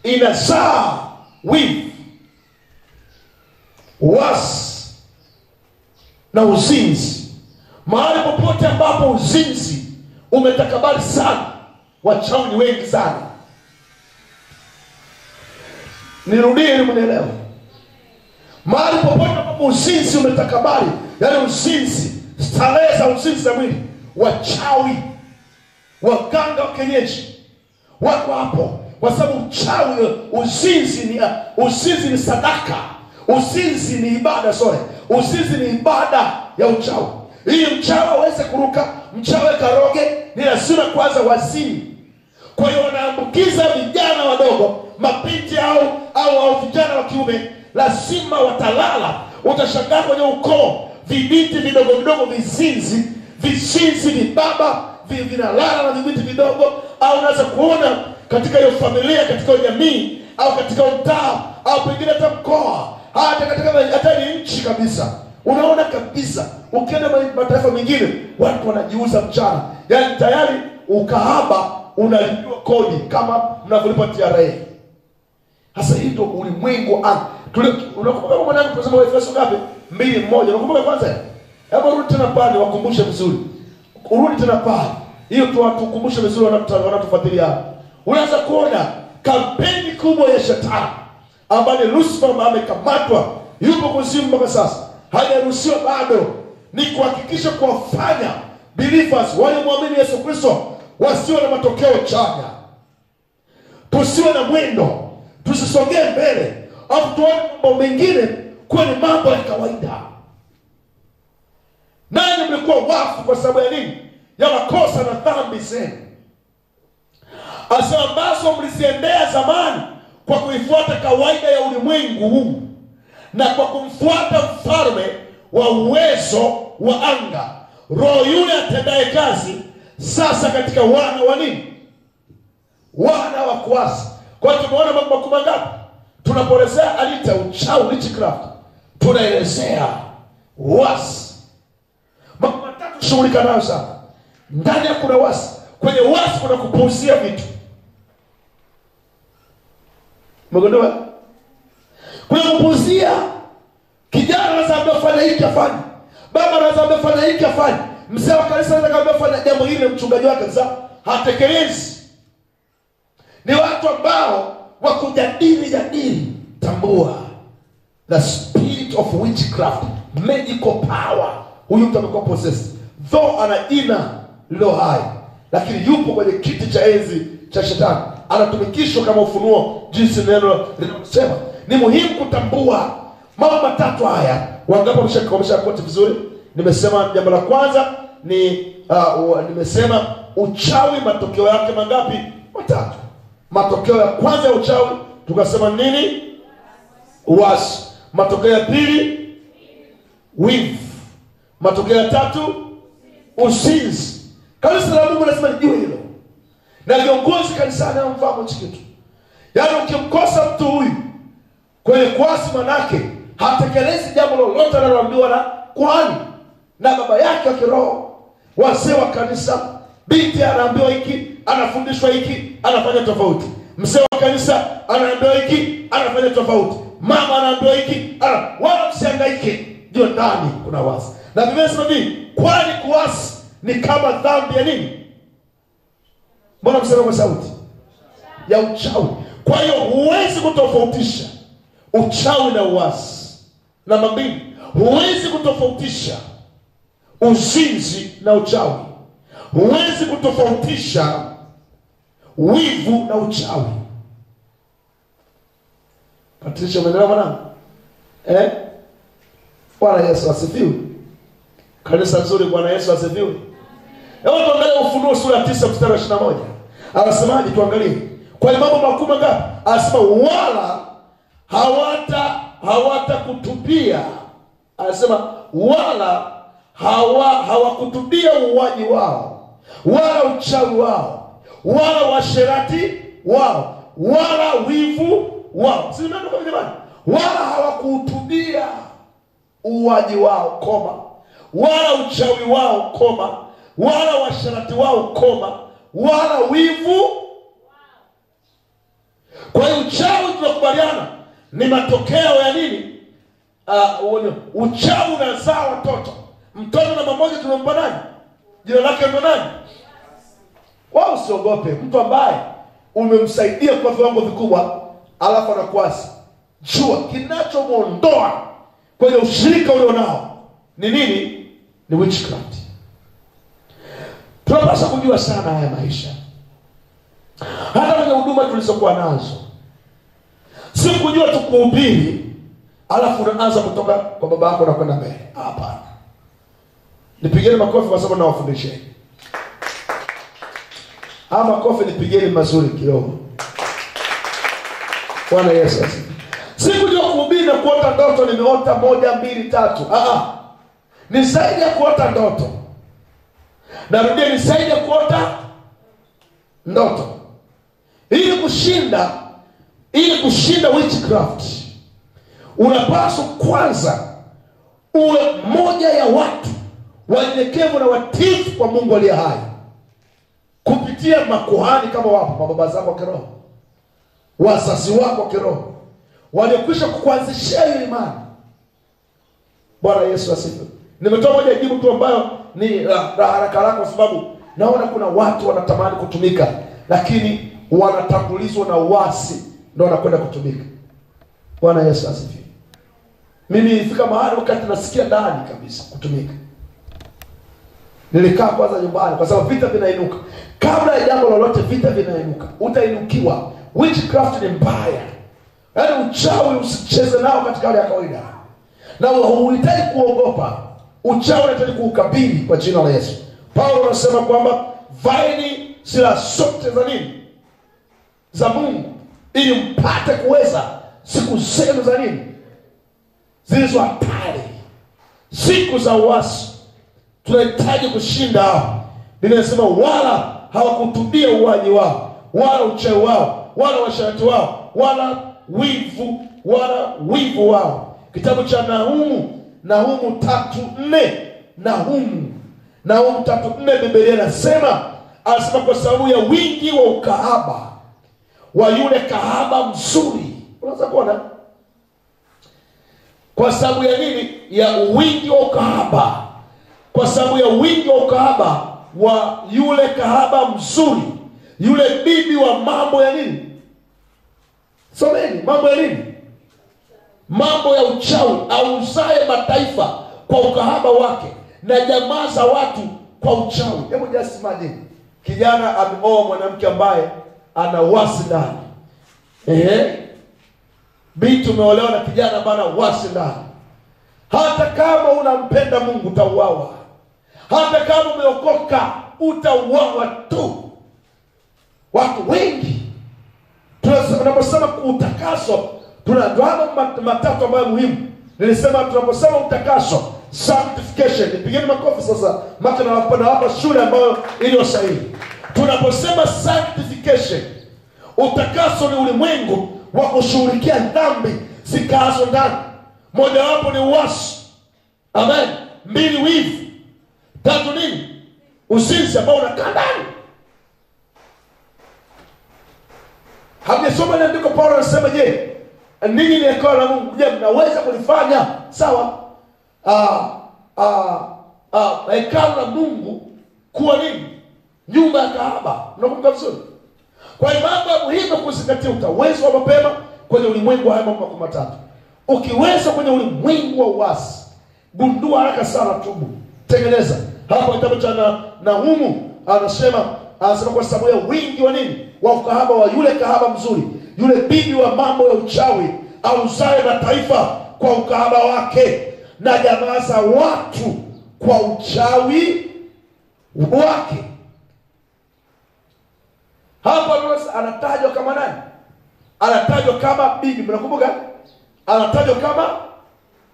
inazaa weave, was na uzinzi. Mahali popote ambapo uzinzi umetakabali sana, wachawi ni wengi sana. Nirudie ili mnielewe. Mahali popote ambapo uzinzi umetakabali, yani uzinzi, starehe za uzinzi za mwili, wachawi, waganga wa kienyeji wako hapo. Kwa sababu uchawi, uzinzi ni sadaka. Uzinzi ni ibada, uzinzi ni ibada ya uchawi. Ili mchawi aweze kuruka, mchawi karoge, ni lazima kwanza wazini. Kwa hiyo wanaambukiza vijana wadogo, mabinti au vijana wa kiume, lazima watalala. Utashangaa kwenye ukoo, vibinti vidogo vidogo vizinzi vibaba vinalala na vibinti vidogo. Au unaweza kuona katika hiyo familia, katika hiyo jamii, au katika mtaa, au pengine hata mkoa, hata ni nchi kabisa. Unaona kabisa, ukienda mataifa mengine, watu wanajiuza mchana. Yaani tayari ukahaba unalipiwa kodi kama mnavyolipa TRA. Sasa hii ndio ulimwengu. Unakumbuka mwanangu tunasema Efeso ngapi? 2:1. Unakumbuka kwanza? Hebu rudi tena pale, wakumbushe vizuri. Urudi tena pale. Hiyo tukumbushe vizuri wanatufuatilia. Unaweza kuona kampeni kubwa ya shetani ambaye Lucifer amekamatwa, yupo kuzimu mpaka sasa. Hajaruhusiwa bado, ni kuhakikisha kuwafanya believers waliomwamini Yesu Kristo wasiwe na matokeo chanya. Tusiwe na mwendo, tusisogee mbele, au tuone mambo mengine kuwa ni mambo ya kawaida. Nani mlikuwa wafu kwa sababu ya nini? Ya makosa na dhambi zenu, ambazo mliziendea zamani, kwa kuifuata kawaida ya ulimwengu huu na kwa kumfuata mfalme wa uwezo wa anga, roho yule atendaye kazi sasa katika wana wa nini? Wana wa kuasi. Kwa hiyo tumeona mambo makubwa ngapi? Tunapoelezea alita, uchawi, witchcraft, tunaelezea uasi. Mambo matatu shughulika nayo sana. Ndani ya kuna uasi. Kwenye uasi kuna kupuuzia vitu. Mgondwa? Kwenye kupuuzia, kijana anaweza kufanya hiki afanye. Baba anaweza kufanya hiki afanye. Mzee wa kanisa anaweza kufanya jambo hili na mchungaji wake sasa hatekelezi. Ni watu ambao wa kujadili. Tambua the spirit of witchcraft, magical power. Huyu mtu amekuwa possessed. Though ana jina lilo hai, lakini yupo kwenye kiti cha enzi cha shetani. Anatumikishwa kama ufunuo jinsi neno linasema. Ni muhimu kutambua mambo matatu haya. Wangapi wameshakomesha koti vizuri? Nimesema jambo la kwanza ni nimesema uchawi matokeo yake mangapi? Matatu. Matokeo ya kwanza ya uchawi tukasema nini? Uasi. Matokeo ya pili wivu. Matokeo ya tatu usinzi. Kanisa la Mungu lazima lijue hilo. Na viongozi kanisani wamfahamu kitu. Yaani ukimkosa mtu huyu kwenye kuasi, manake hatekelezi jambo lolote analoambiwa na kuhani na baba yake wa kiroho, wazee wa kanisa. Binti anaambiwa hiki, anafundishwa hiki, anafanya tofauti. Mzee wa kanisa anaambiwa hiki, anafanya tofauti. Mama anaambiwa hiki, wala msihangaike. Ndio ndani kuna uasi. Na Biblia inasema hivi, kwani kuasi ni kama dhambi ya nini? Mbona msema kwa sauti? Ya uchawi. Kwa hiyo huwezi kutofautisha uchawi na uasi. Namba mbili, huwezi kutofautisha uzinzi na uchawi. Huwezi kutofautisha wivu na uchawi. Patricia, umeelewa mwanangu? Bwana Yesu asifiwe. Kanisa nzuri, Bwana Yesu asifiwe. Hebu tuangalie Ufunuo sura ya 9 mstari wa 21. Anasemaje? Tuangalie. Kwa mambo makubwa ngapi? Anasema wala hawatakutubia. Anasema wala hawakutubia uuaji wao, wala uchawi wao, wala uasherati wao, wala wivu wao. Si ndio kwa jamani? Wala hawakutubia uuaji wao, koma, wala uchawi wao, koma, wala uasherati wao, koma, wala wivu. Kwa hiyo uchawi tunakubaliana ni matokeo ya nini? Uchawi unazaa watoto. Mtoto namba moja tumempa nani? Jina lake ndo nani? Wao usiogope. Mtu ambaye umemsaidia kwa viwango vikubwa alafu anakuasi, jua kinachomuondoa kwenye ushirika ule nao ni nini? Ni witchcraft. Tunapaswa kujua sana haya maisha. Hata kwenye huduma tulizokuwa nazo, si kujua tu kuhubiri alafu unaanza kutoka kwa baba yako na kwenda mbele. Hapana. Nipigeni makofi kwa sababu nawafundisheni. Makofi nipigeni mazuri kidogo. Bwana Yesu asifiwe. Si kujua kuhubiri na kuota ndoto, nimeota 1, 2, 3. Ni zaidi ya kuota ndoto. Narudia, ni zaidi ya kuota ndoto. Ili kushinda witchcraft, unapaswa kwanza uwe moja ya watu wanyenyekevu na watiifu kwa Mungu aliye hai, kupitia makuhani kama wapo, mababa zako wa kiroho, wazazi wako wa kiroho, waliokwisha kukuanzishia imani. Bwana Yesu asifiwe. Nimetoa moja jibu tu ambayo ni la haraka kwa sababu naona kuna watu wanatamani kutumika, lakini wanatangulizwa na uasi ndio wanakwenda kutumika. Bwana Yesu asifiwe. Mimi nilifika mahali wakati nasikia ndani kabisa kutumika, nilikaa kwanza nyumbani kwa sababu vita vinainuka. Kabla ya jambo lolote vita vinainuka, utainukiwa. Witchcraft ni mbaya. Yaani uchawi usicheze nao katika hali ya kawaida. Na unahitaji kuogopa. Uchawi unahitaji kuukabili kwa jina la Yesu. Paulo anasema kwamba vaeni silaha zote za nini? Za Mungu, ili mpate kuweza siku zenu za nini? Zilizo hatari, siku za uasi. Tunahitaji kushinda hao. Biblia inasema wala hawakutubia uwaji wao, wala uchawi wao, wala washarati wao, wala wivu wao. Kitabu cha Nahumu 3:4. Nahumu 3:4, Biblia inasema kwa sababu ya wingi wa ukahaba wa yule kahaba mzuri. Unaweza kuona kwa sababu ya nini? Ya wingi wa ukahaba. Kwa sababu ya wingi wa ukahaba wa yule kahaba mzuri, yule bibi wa mambo ya nini? Someni, mambo ya nini? Mambo ya uchawi, auzaye mataifa kwa ukahaba wake na jamaa za watu kwa uchawi. Hebu just imagine, kijana ameoa mwanamke ambaye ana wasi ndani. Binti umeolewa na kijana ambaye ana wasi ndani. Hata kama unampenda Mungu utauawa. Hata kama umeokoka utauawa tu. Watu wengi tunaposema utakaso, tunadwama matatu ambayo muhimu. Nilisema tunaposema utakaso, sanctification. Nipigeni makofi sasa. Maka na hapa shule ambayo iliyo sahihi. Tunaposema sanctification, utakaso ni ulimwengu wa kushughulikia dhambi zikazo ndani. Moja wapo ni uasi. Amen. 2, wivu. 3, nini? Uzinzi ambao unakaa ndani. Hamjasoma ile andiko Paulo anasema, je, ninyi ni hekalu la Mungu, je, mnaweza kulifanya? Sawa. Hekalu la Mungu kuwa nini? Nyumba ya kahaba. Unakumbuka vizuri? Kwa hiyo mambo ya muhimu kuzingatia, utaweza wa mapema kwenye ulimwengu haya mambo matatu. Ukiweza kwenye ulimwengu wa uasi, gundua haraka sana, tubu, tengeneza. Hapo kitabu cha Nahumu anasema kwa sababu ya wingi wa nini? Wa ukahaba wa yule kahaba mzuri, yule bibi wa mambo ya uchawi, auzaye mataifa kwa ukahaba wake na jamaa za watu kwa uchawi wake. Hapa anatajwa kama nani? Anatajwa kama bibi. Mnakumbuka? Anatajwa kama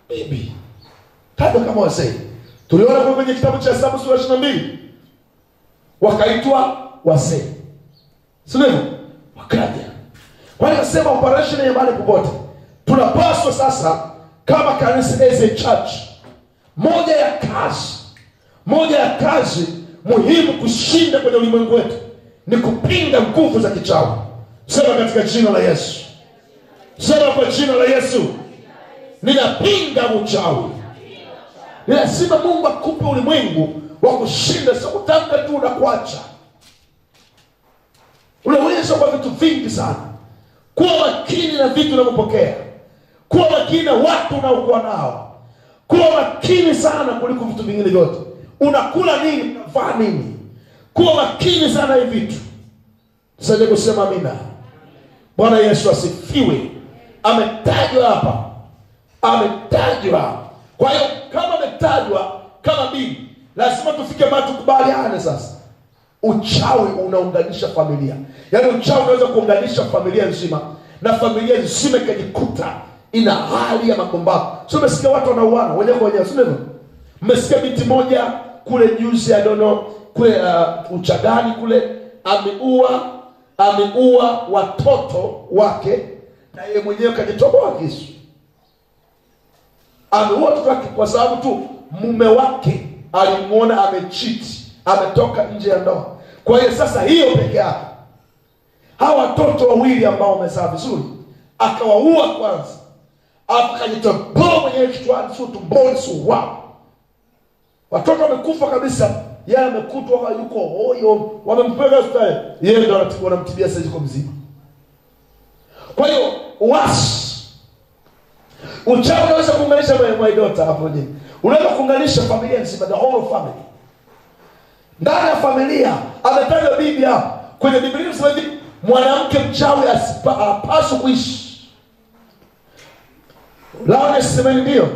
bibi, tajwa kama wazee. Tuliona kwenye kitabu cha Hesabu sura 22, wakaitwa wazee, sio? Wakaja. Kwa hiyo nasema operation ya mahali popote tunapaswa sasa kama kanisa, as a church, moja ya kazi muhimu kushinda kwenye ulimwengu wetu ni kupinga nguvu za kichawi. Sema katika jina la Yesu. Sema kwa jina la Yesu. Ninapinga uchawi. Ni lazima Mungu akupe ulimwengu wa kushinda, sio kutamka tu na kuacha. Unaweza kwa vitu vingi sana. Kuwa makini na vitu unavyopokea. Kuwa makini na watu unaokuwa nao. Kuwa makini sana kuliko vitu vingine vyote. Unakula nini, unavaa nini. Kuwa makini sana hivi vitu. Sasa kusema amina. Bwana Yesu asifiwe. Ametajwa hapa. Ametajwa. Kwa hiyo kama ametajwa kama bibi, lazima tufike mahali tukubaliane sasa. Uchawi unaunganisha familia. Yaani uchawi unaweza kuunganisha familia nzima, na familia nzima ikajikuta ina hali ya magombano. Sio umesikia watu wanauana wenyewe kwa wenyewe, sio hivyo? Mmesikia binti moja kule juzi, I don't know, kule Uchagani kule, ameua watoto wake na yeye mwenyewe kajitoboa kisu. Ameua watoto wake kwa sababu tu mume wake alimuona amecheat, ametoka nje ya ndoa. Kwa hiyo sasa hiyo peke yake, hawa watoto wawili ambao wamezaa vizuri akawaua kwanza, akajitoboa mwenyewe kichwani, sio tumboni, sio wao. Watoto wamekufa kabisa, yeye amekutwa yuko hoyo, wamempeleka hospitali, yeye ndio wanamtibia sasa yuko mzima. Kwa hiyo uchawi unaweza kuunganisha my daughter hapo nini? Unaweza kuunganisha familia nzima, the whole family. Ndani ya familia ametajwa bibi hapa. Kwenye Biblia inasema hivi, mwanamke mchawi hapaswi kuishi. Lao sema ndio.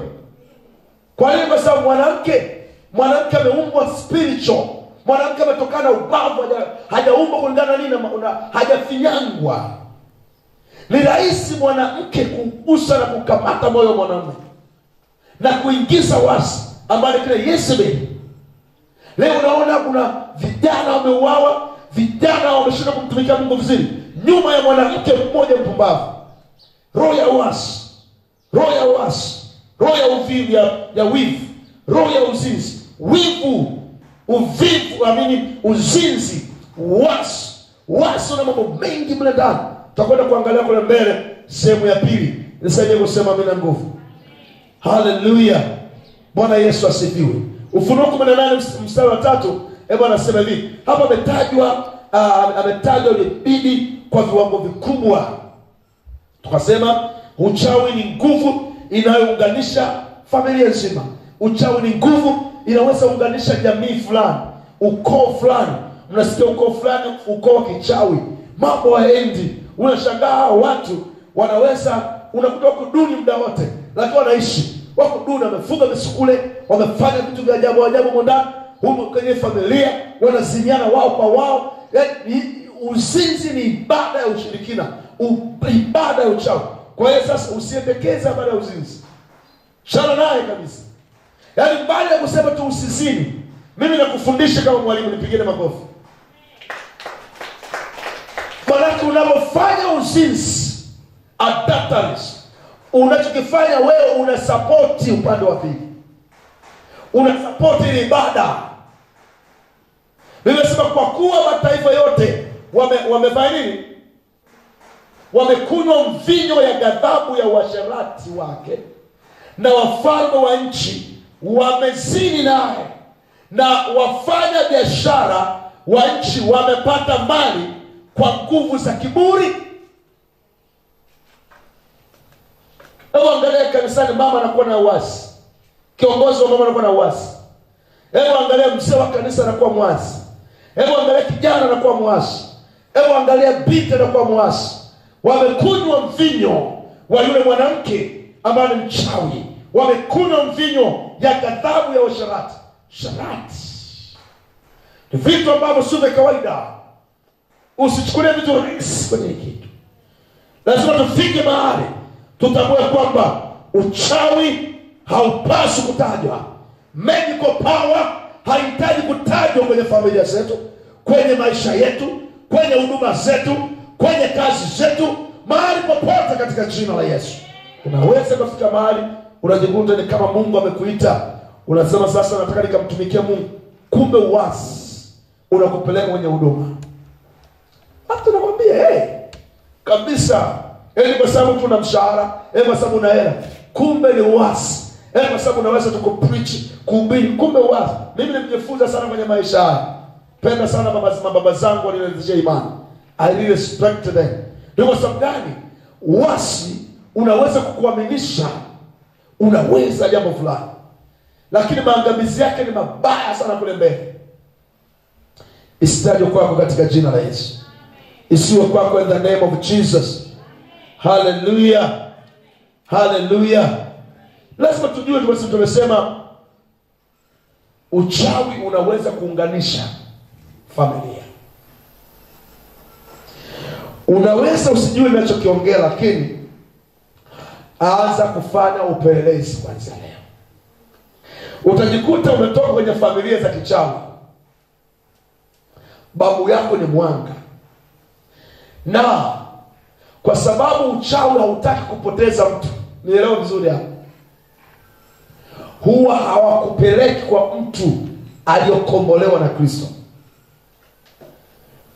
Kwa nini? Kwa sababu mwanamke ameumbwa spiritual. Mwanamke ametokana ubavu, hajaumbwa kulingana nini, hajafinyangwa. Ni rahisi mwanamke kugusa na kukamata moyo wa mwanamume na kuingiza wasi ambaye kile Yezebeli. Leo unaona kuna vijana wameuawa, vijana wameshinda kumtumikia Mungu vizuri nyuma ya mwanamke mmoja mpumbavu. Roho ya uasi, roho ya uasi, roho ya uvivu, ya wivu, roho ya uzinzi, wivu, uvivu, uzinzi, uasi na mambo mengi mle ndani. Tutakwenda kuangalia kule mbele sehemu ya pili. Nisaidie kusema amina nguvu. Hallelujah. Bwana Yesu asifiwe. Ufunuo 18 mstari wa 3, hebu anasema hivi. Hapa ametajwa ile bidii kwa viwango vikubwa. Tukasema uchawi ni nguvu inayounganisha familia nzima. Uchawi ni nguvu inaweza kuunganisha jamii fulani, ukoo fulani. Mnasikia ukoo fulani, ukoo wa kichawi, mambo haendi. Unashangaa watu wanaweza, unakuta wako duni muda wote, lakini wanaishi wako duni, wamefuga misukule, wamefanya vitu vya ajabu ajabu ndani huko kwenye familia, wanaziniana wao kwa wao. Uzinzi ni ibada ya ushirikina, ibada ya uchawi. Kwa hiyo sasa usiendekeze habari ya uzinzi, shana naye kabisa. Yaani mbali ya kusema tu usizini, mimi nakufundisha kama mwalimu, nipigeni makofi. Maana unapofanya uzinzi, adulteries, unachokifanya wewe unasapoti upande wa pili, unasapoti ile ibada. Nimesema kwa kuwa mataifa yote wamefanya nini? Wamekunywa mvinyo ya ghadhabu ya uasherati wake, na wafalme wa nchi wamezini naye, na wafanya biashara wa nchi wamepata mali kwa nguvu za kiburi. Hebu angalia kanisani, mama anakuwa na uasi, kiongozi wa mama anakuwa na uasi. Hebu angalia mzee wa kanisa anakuwa mwasi. Hebu angalia kijana anakuwa mwasi. Hebu angalia binti anakuwa mwasi. Wamekunywa mvinyo wa yule mwanamke ambaye ni mchawi. Wamekunywa mvinyo ya ghadhabu ya usharati. Sharati ni vitu ambavyo sio vya kawaida. Usichukulie vitu rahisi kwenye kitu. Lazima tufike mahali tutambue kwamba uchawi haupaswi kutajwa. Medical power haihitaji kutajwa kwenye familia zetu, kwenye maisha yetu, kwenye huduma zetu, kwenye kazi zetu, mahali popote katika jina la Yesu. Unaweza kufika mahali unajikuta ni kama Mungu amekuita, unasema sasa nataka nikamtumikia Mungu, kumbe uasi unakupeleka kwenye huduma. Hata nakwambia kabisa, kwa sababu tuna mshahara, kwa sababu una hela, kumbe ni uasi. Kwa sababu unaweza tukupreach, kuhubiri, kumbe uasi. Mimi nimejifunza sana kwenye maisha haya. Penda sana baba zangu walioniletea imani. I really respect them. Ndio kwa sababu gani? Uasi unaweza kukuaminisha unaweza jambo fulani, lakini maangamizi yake ni mabaya sana kule mbele. Isitajwe kwako katika jina la Yesu. Isiwe kwako in the name of Jesus. Hallelujah. Hallelujah. Lazima tujue, tumesema uchawi unaweza kuunganisha familia. Unaweza usijue ninachokiongea, lakini anza kufanya upelelezi kwanza leo. Utajikuta umetoka kwenye familia za kichawi. Babu yako ni mwanga, na kwa sababu uchawi hautaki kupoteza mtu, nielewe vizuri hapo, huwa hawakupeleki kwa mtu aliyokombolewa na Kristo.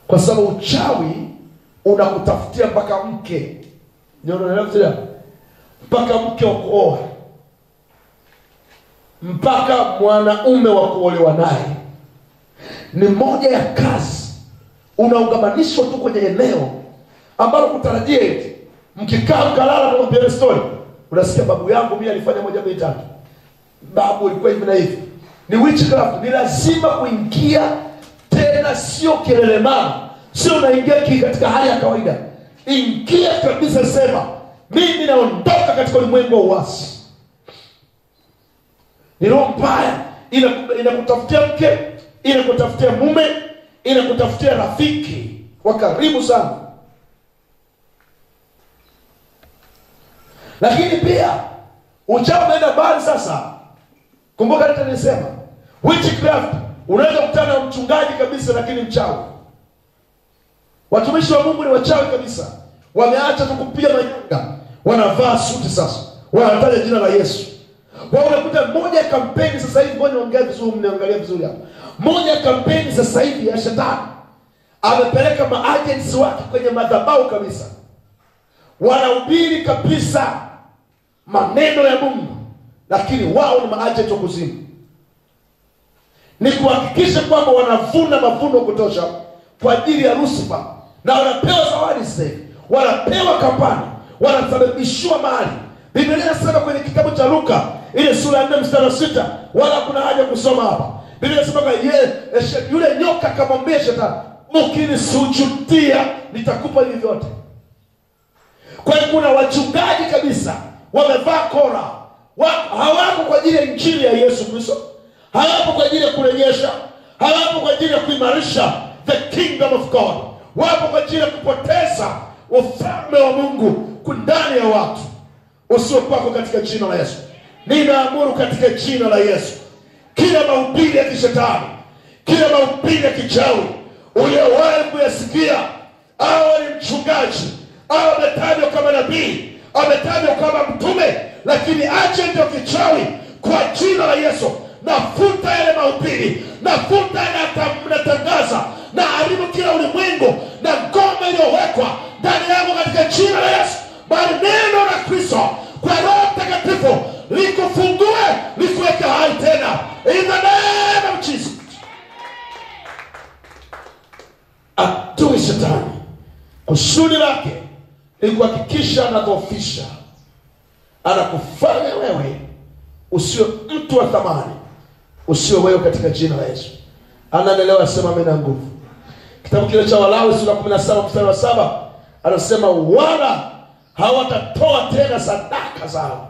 Kwa sababu uchawi unakutafutia mpaka mke. Ndio unaelewa vizuri hapo? Mpaka mke wa kuoa, mpaka mwanaume wa kuolewa naye. Ni moja ya kazi. Unaungamanishwa tu kwenye eneo ambalo kutarajia eti mkikaa mkalala kwa mpira story, unasikia babu yangu mimi alifanya moja mbili tatu, babu ilikuwa hivi na hivi. Ni witchcraft. Ni lazima kuingia tena, sio kelele mama, sio unaingia katika hali ya kawaida. Ingia kabisa, sema mimi naondoka katika ulimwengu wa uasi. Ni roho mbaya inakutafutia mke, inakutafutia mume, inakutafutia rafiki wa karibu sana. Lakini pia uchawi umeenda mbali sasa. Kumbuka hata nilisema witchcraft, unaweza kukutana na mchungaji kabisa lakini mchawi. Watumishi wa Mungu ni wachawi kabisa. Wameacha tu kupiga manyanga, wanavaa suti sasa, wanataja jina la Yesu. Wao unakuta moja ya kampeni sasa hivi, ngoja niongee vizuri, mniangalie vizuri hapa. Moja ya kampeni sasa hivi ya shetani, amepeleka maagents wake kwenye madhabahu kabisa. Wanahubiri kabisa maneno ya Mungu, lakini wao ni maagent wa kuzimu. Ni kuhakikisha kwamba wanavuna mavuno kutosha kwa ajili ya Lucifer, na wanapewa zawadi sasa, wanapewa kampani, wanasababishwa mali. Biblia inasema kwenye kitabu cha Luka ile sura ya 4 mstari wa 6, wala kuna haja kusoma hapa. Biblia inasema kwa yule nyoka akamwambia shetani, ukinisujudia nitakupa hivi vyote. Kwa hiyo kuna wachungaji kabisa wamevaa kora, hawako kwa ajili ya injili ya Yesu Kristo, hawapo kwa ajili ya kurejesha, hawapo kwa ajili ya kuimarisha the kingdom of God, wapo kwa ajili ya kupoteza ufalme wa Mungu ndani ya watu. Usiopako katika jina la Yesu. Ninaamuru katika jina la Yesu, kila mahubiri ya kishetani, kila mahubiri ya kichawi uliyowahi kuyasikia, awe ni mchungaji, awe ametajwa kama nabii, ametajwa kama mtume, lakini agent ya kichawi, kwa jina la Yesu nafuta yale mahubiri, nafuta natangaza, na haribu kila ulimwengu na ngome iliyowekwa ndani yangu katika jina la Yesu. Bali neno la Kristo kwa Roho Mtakatifu likufungue, likuweke hai tena in the name of Jesus. Adui shetani kusudi lake ni kuhakikisha anadhoofisha, anakufanya wewe usio mtu wa thamani, usio wewe katika jina la Yesu. Anaelewa, sema amina nguvu. Kitabu kile cha Walawi sura 17 mstari wa 7 anasema wala hawatatoa tena sadaka zao.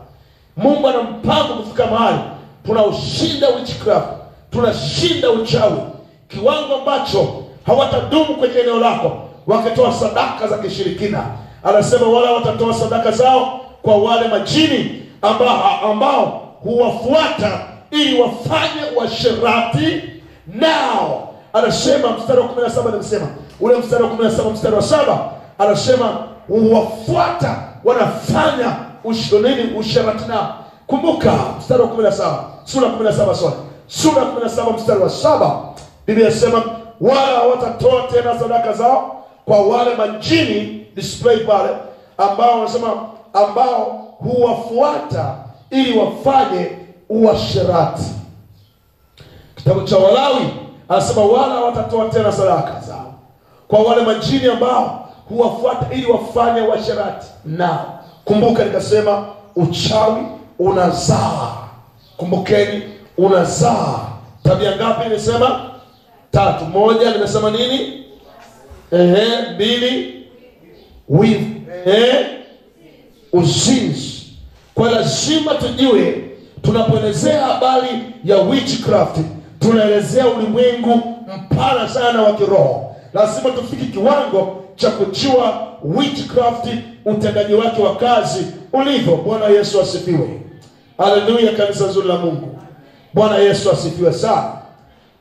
Mungu ana mpango kufika mahali tunaushinda witchcraft, tunashinda uchawi, kiwango ambacho hawatadumu kwenye eneo lako wakitoa sadaka za kishirikina. Anasema wala hawatatoa sadaka zao kwa wale majini ambao huwafuata ili wafanye uasherati nao. Anasema mstari wa 17, anasema ule mstari wa 17 mstari wa 7 anasema huwafuata, wanafanya usherati nao. Kumbuka mstari wa 17, sura 17 sura 17 mstari wa 7, Biblia inasema wala hawatatoa tena sadaka zao kwa wale majini, display pale, ambao wanasema ambao huwafuata ili wafanye uasherati. Kitabu cha Walawi anasema wala hawatatoa tena sadaka zao kwa wale majini ambao huwafuata ili wafanye uasherati nao. Kumbuka nikasema uchawi unazaa. Kumbukeni, unazaa tabia ngapi? Nimesema 3. Moja, nimesema nini? 2, wivu. Uzinzi. Kwa lazima tujue, tunapoelezea habari ya witchcraft, tunaelezea ulimwengu mpana sana wa kiroho. Lazima tufike kiwango cha kujua witchcraft, utendaji wake wa kazi ulivyo. Bwana Yesu asifiwe. Haleluya, kanisa zuri la Mungu. Bwana Yesu asifiwe sana.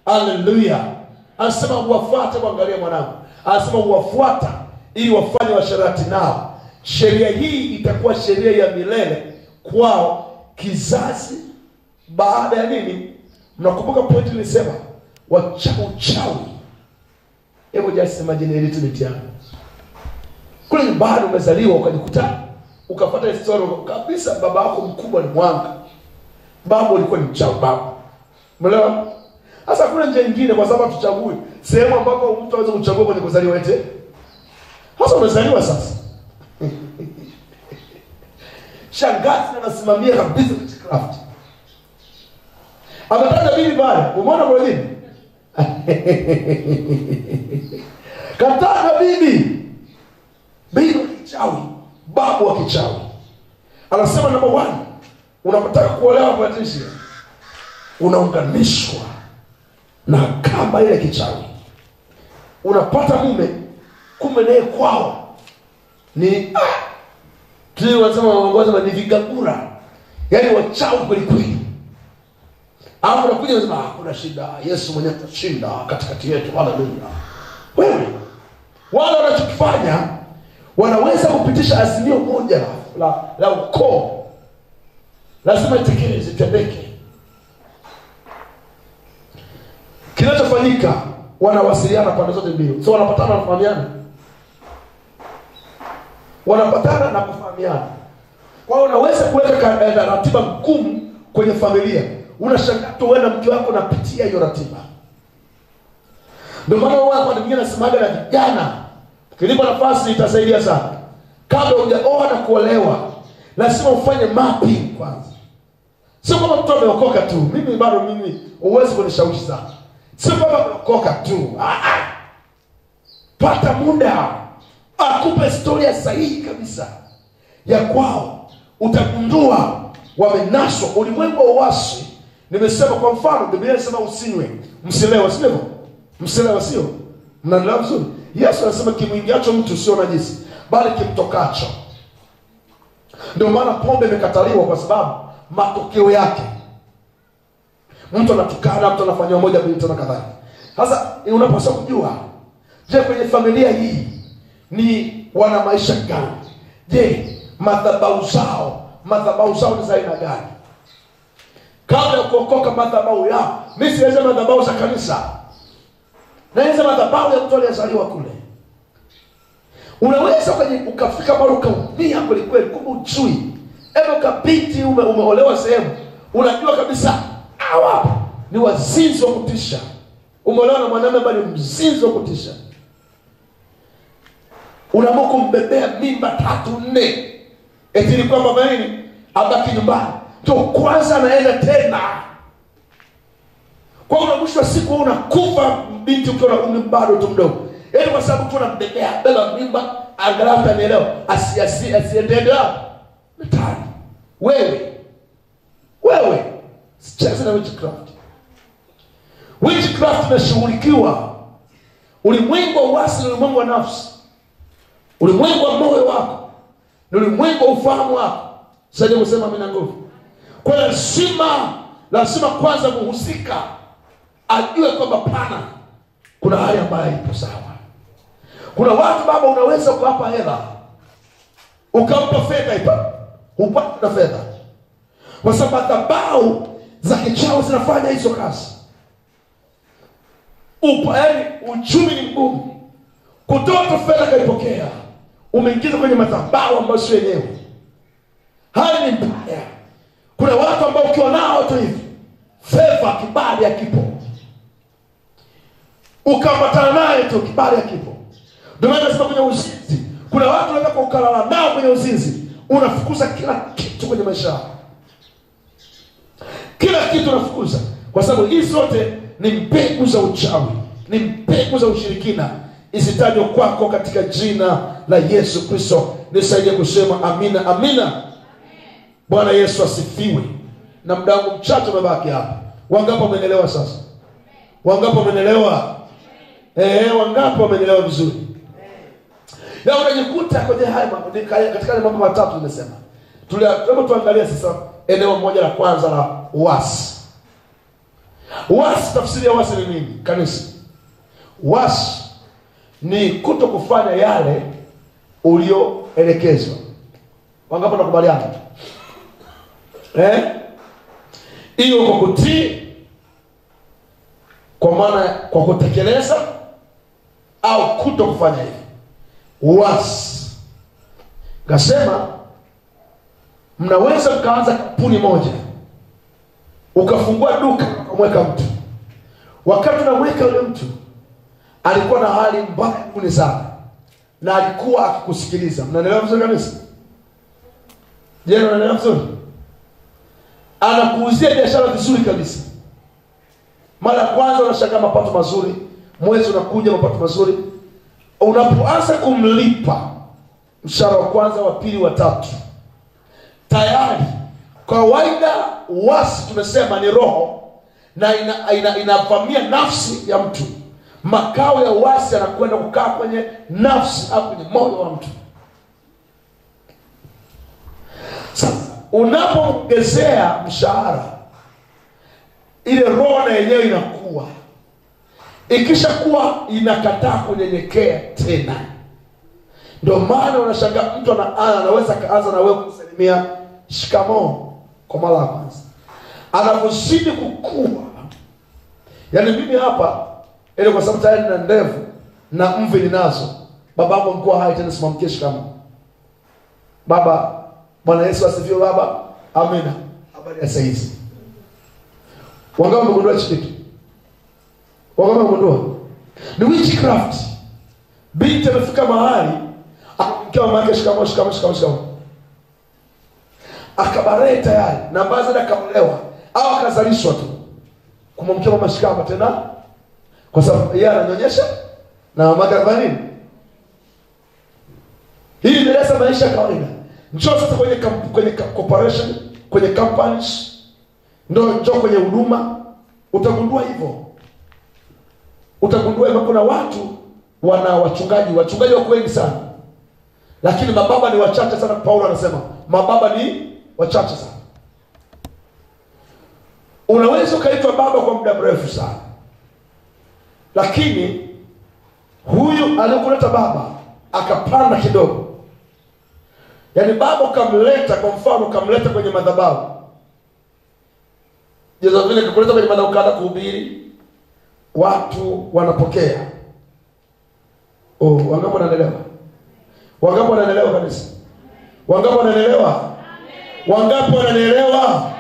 Haleluya. Anasema uwafuate, kuangalia mwanangu. Anasema uwafuata ili wafanye washarati nao. Sheria hii itakuwa sheria ya milele kwao, kizazi baada ya nini? Mnakumbuka pointi nilisema uchawi. Hebu just imagine ile tunitiana. Kule nyumbani umezaliwa ukajikuta ukapata historia kabisa, baba yako mkubwa ni mwanga, baba alikuwa ni mchawi baba. Umeelewa? Sasa kuna njia nyingine, kwa sababu tuchague sehemu ambapo mtu anaweza kuchagua kwenye kuzaliwa ete. Sasa umezaliwa sasa. Shangazi anasimamia kabisa witchcraft. Ametaja bibi baya. Umeona kwa nini? Kataa bibi. Bibi kichawi, babu wa kichawi. Anasema number 1, unapotaka kuolewa kwa tishia, unaunganishwa na kamba ile kichawi. Unapata mume, kumbe naye kwao ni Kile wanasema waongoza ni vigagura. Yaani wachawi kweli kweli. Hapo unakuja unasema kuna shida. Yesu mwenyewe atashinda katikati yetu. Haleluya. Wewe wale wanachokifanya wanaweza kupitisha azimio moja la ukoo. Lazima itekeleze tendeke. Kinachofanyika wanawasiliana pande zote mbili. So wanapatana na kufahamiana. Wanapatana na kufahamiana. Kwa hiyo unaweza kuweka ratiba ngumu kwenye familia. Unashangaa tu wewe na mke wako unapitia hiyo ratiba. Ndio maana wao kwa mwingine nasemaga na vijana, kilipo nafasi itasaidia sana. Kabla hujaoa na kuolewa, lazima ufanye mapping kwanza. Sio kama mtu ameokoka tu. Mimi huwezi kunishawishi sana. Sio kama ameokoka tu. Pata muda akupe historia sahihi kabisa ya kwao. Utagundua wamenaswa ulimwengu wa uasi. Nimesema kwa mfano Biblia inasema usinywe, msilewe, sio? Msilewe sio? Mnaelewa vizuri? Yesu anasema kimuingiacho mtu sio najisi, bali kimtokacho. Ndio maana pombe imekataliwa kwa sababu matokeo yake. Mtu anatukana, mtu anafanya moja mbili tena kadhalika. Sasa unapaswa kujua, je, kwenye familia hii ni wana maisha gani? Je, madhabahu zao ni za aina gani? Kabla ya kuokoka madhabahu yao, mimi siwezi madhabahu za kanisa. Na hizo madhabahu ya mtu aliyezaliwa kule. Unaweza ukafika pale ukaumia kweli kweli kumbe ujui. Hebu ukapiti umeolewa sehemu, unajua kabisa hawa ni wazinzi wa kutisha. Umeolewa na mwanamume ambaye ni mzinzi wa kutisha. Unaamua kumbebea mimba 3-4. Eti ni kwamba baba abaki nyumbani. Ndio kwanza anaenda tena. Kwa hiyo mwisho wa siku unakufa binti ukiwa na umri bado tu mdogo. Yaani kwa sababu tu unambebea beba mimba angalau atanielewa. Asiendelee mtani. Wewe sicheze na witchcraft. Witchcraft inashughulikiwa. Ulimwengu wa uasi ni ulimwengu wa nafsi. Ulimwengu wa moyo wako. Ni ulimwengu wa ufahamu wako. Sasa kusema mimi na nguvu. Kwa lazima kwanza muhusika ajue kwamba pana kuna hali ambayo ipo sawa. Kuna watu baba unaweza kuwapa hela, ukampa fedha ipa, upata fedha. Kwa sababu madhabahu za kichawi zinafanya hizo kazi. Yaani uchumi ni mgumu. Kutoa fedha kaipokea, umeingiza kwenye madhabahu ambayo sio yenyewe. Hali ni mbaya. Kuna watu ambao ukiwa nao tu hivi, fedha kibali hakipo. Ukapatana naye tu kibali hakipo. Ndio maana nasema kwenye uzinzi, kuna watu wanataka kukalala nao kwenye uzinzi, unafukuza kila kitu kwenye maisha yako. Kila kitu unafukuza kwa sababu hizi zote ni mbegu za uchawi, ni mbegu za ushirikina. Isitajwe kwako katika jina la Yesu Kristo. Nisaidie kusema amina, amina. Bwana Yesu asifiwe. Na muda wangu mchache umebaki hapa. Wangapi wamenielewa sasa? Wangapi wamenielewa? Wangapi wamenielewa vizuri? Na unajikuta kwenye haya katika mambo matatu nimesema. Hebu tuangalie sasa eneo moja la kwanza la uasi. Uasi, tafsiri ya uasi ni nini? Kanisa. Uasi ni kutokufanya yale ulioelekezwa. Wangapi wanakubaliana? Hiyo kwa kutii, kwa maana kwa kutekeleza, au kutokufanya hivyo. Uasi. Kasema mnaweza mkaanza kampuni moja, ukafungua duka ukamweka mtu. Wakati unamweka yule mtu alikuwa na hali mbaya kuni sana, na alikuwa akikusikiliza. Mnaelewa vizuri kabisa? Je, mnaelewa vizuri? Anakuuzia biashara vizuri kabisa. Mara kwanza unashaka mapato mazuri, mwezi unakuja mapato mazuri. Unapoanza kumlipa mshahara wa kwanza, wa pili, wa tatu, tayari kawaida uasi tumesema ni roho, na inavamia nafsi ya mtu. Makao ya uasi yanakwenda kukaa kwenye nafsi au kwenye moyo wa mtu. Sasa unapomgezea mshahara, ile roho na yenyewe inakuwa, ikishakuwa inakataa kunyenyekea tena. Ndio maana unashangaa mtu anaweza kaanza na wewe kusalimia shikamoo kwa mara ya kwanza, anapozidi kukua. Yaani mimi hapa ile kwa sababu tayari na ndevu na mvi ninazo, babangu mkuu hai tena simamkie shikamoo. Baba, Bwana Yesu asifiwe baba. Amina. Habari ya saizi. Wangapi wamegundua kitu? Wangapi wamegundua? Ni witchcraft. Binti amefika mahali akamkia mama yake shikamoo. Akabarehe tayari na mbaza na kaolewa au akazalishwa tu. Kumwamkia mama shikamoo tena kwa sababu yeye ananyonyesha na mama yake anafanya nini? Hii ndio sasa maisha ya kawaida. Njoo sasa kwenye corporation, kwenye companies, njoo kwenye huduma, utagundua hivyo. Utagundua hivyo kuna watu wana wachungaji wako wengi sana. Lakini mababa ni wachache sana. Paulo anasema mababa ni wachache sana. Unaweza kaitwa baba kwa muda mrefu sana, lakini huyu alikuleta baba akapanda kidogo. Yaani baba ukamleta, kwa mfano ukamleta kwenye madhabahu. Yesu vile kukuleta kwenye madhabahu kada kuhubiri, watu wanapokea. Wangapi wanaelewa? Wangapi wanaelewa kabisa? Wangapi wanaelewa? Wangapi wanaelewa?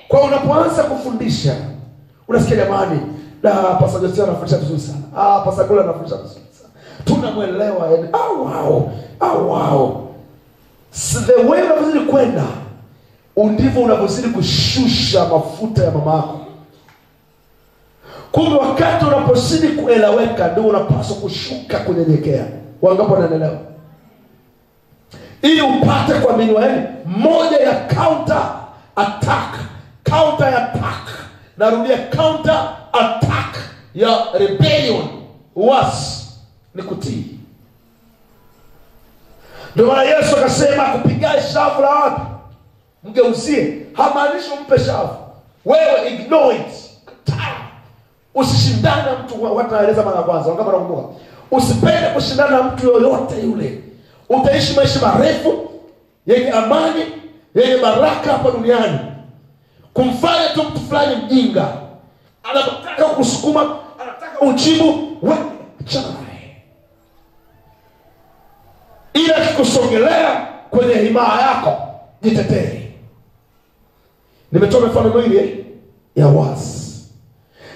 Kwa unapoanza kufundisha, unasikia jamani, Pastor Joseph anafundisha vizuri sana. Pastor Gula anafundisha vizuri sana. Tunamuelewa yani. Wow. So the way unazidi kwenda, ndivyo unazidi kushusha mafuta ya mama yako. Kumbe wakati unapozidi kueleweka ndio unapaswa kushuka kunyenyekea. Wangapi wanaelewa? Ili upate kuamini wewe, moja ya counter attack. Narudia, counter attack ya rebellion ni kutii. Ndio maana Yesu akasema kupiga shavu la watu mgeuzie. Hamaanishi umpe shavu. Wewe ignore it. Usishindane na mtu. Watu wanaeleza mara kwanza. Wangapi wanakumbuka? Usipende kushindana na mtu yoyote yule. Utaishi maisha marefu yenye amani, yenye baraka hapa duniani. Kumfanya tu mtu fulani mjinga, anataka kusukuma, anataka ujibu, wewe achana naye. Ila kikusogelea kwenye himaya yako, jitetee. Nimetoa mfano mwingine ya wazi.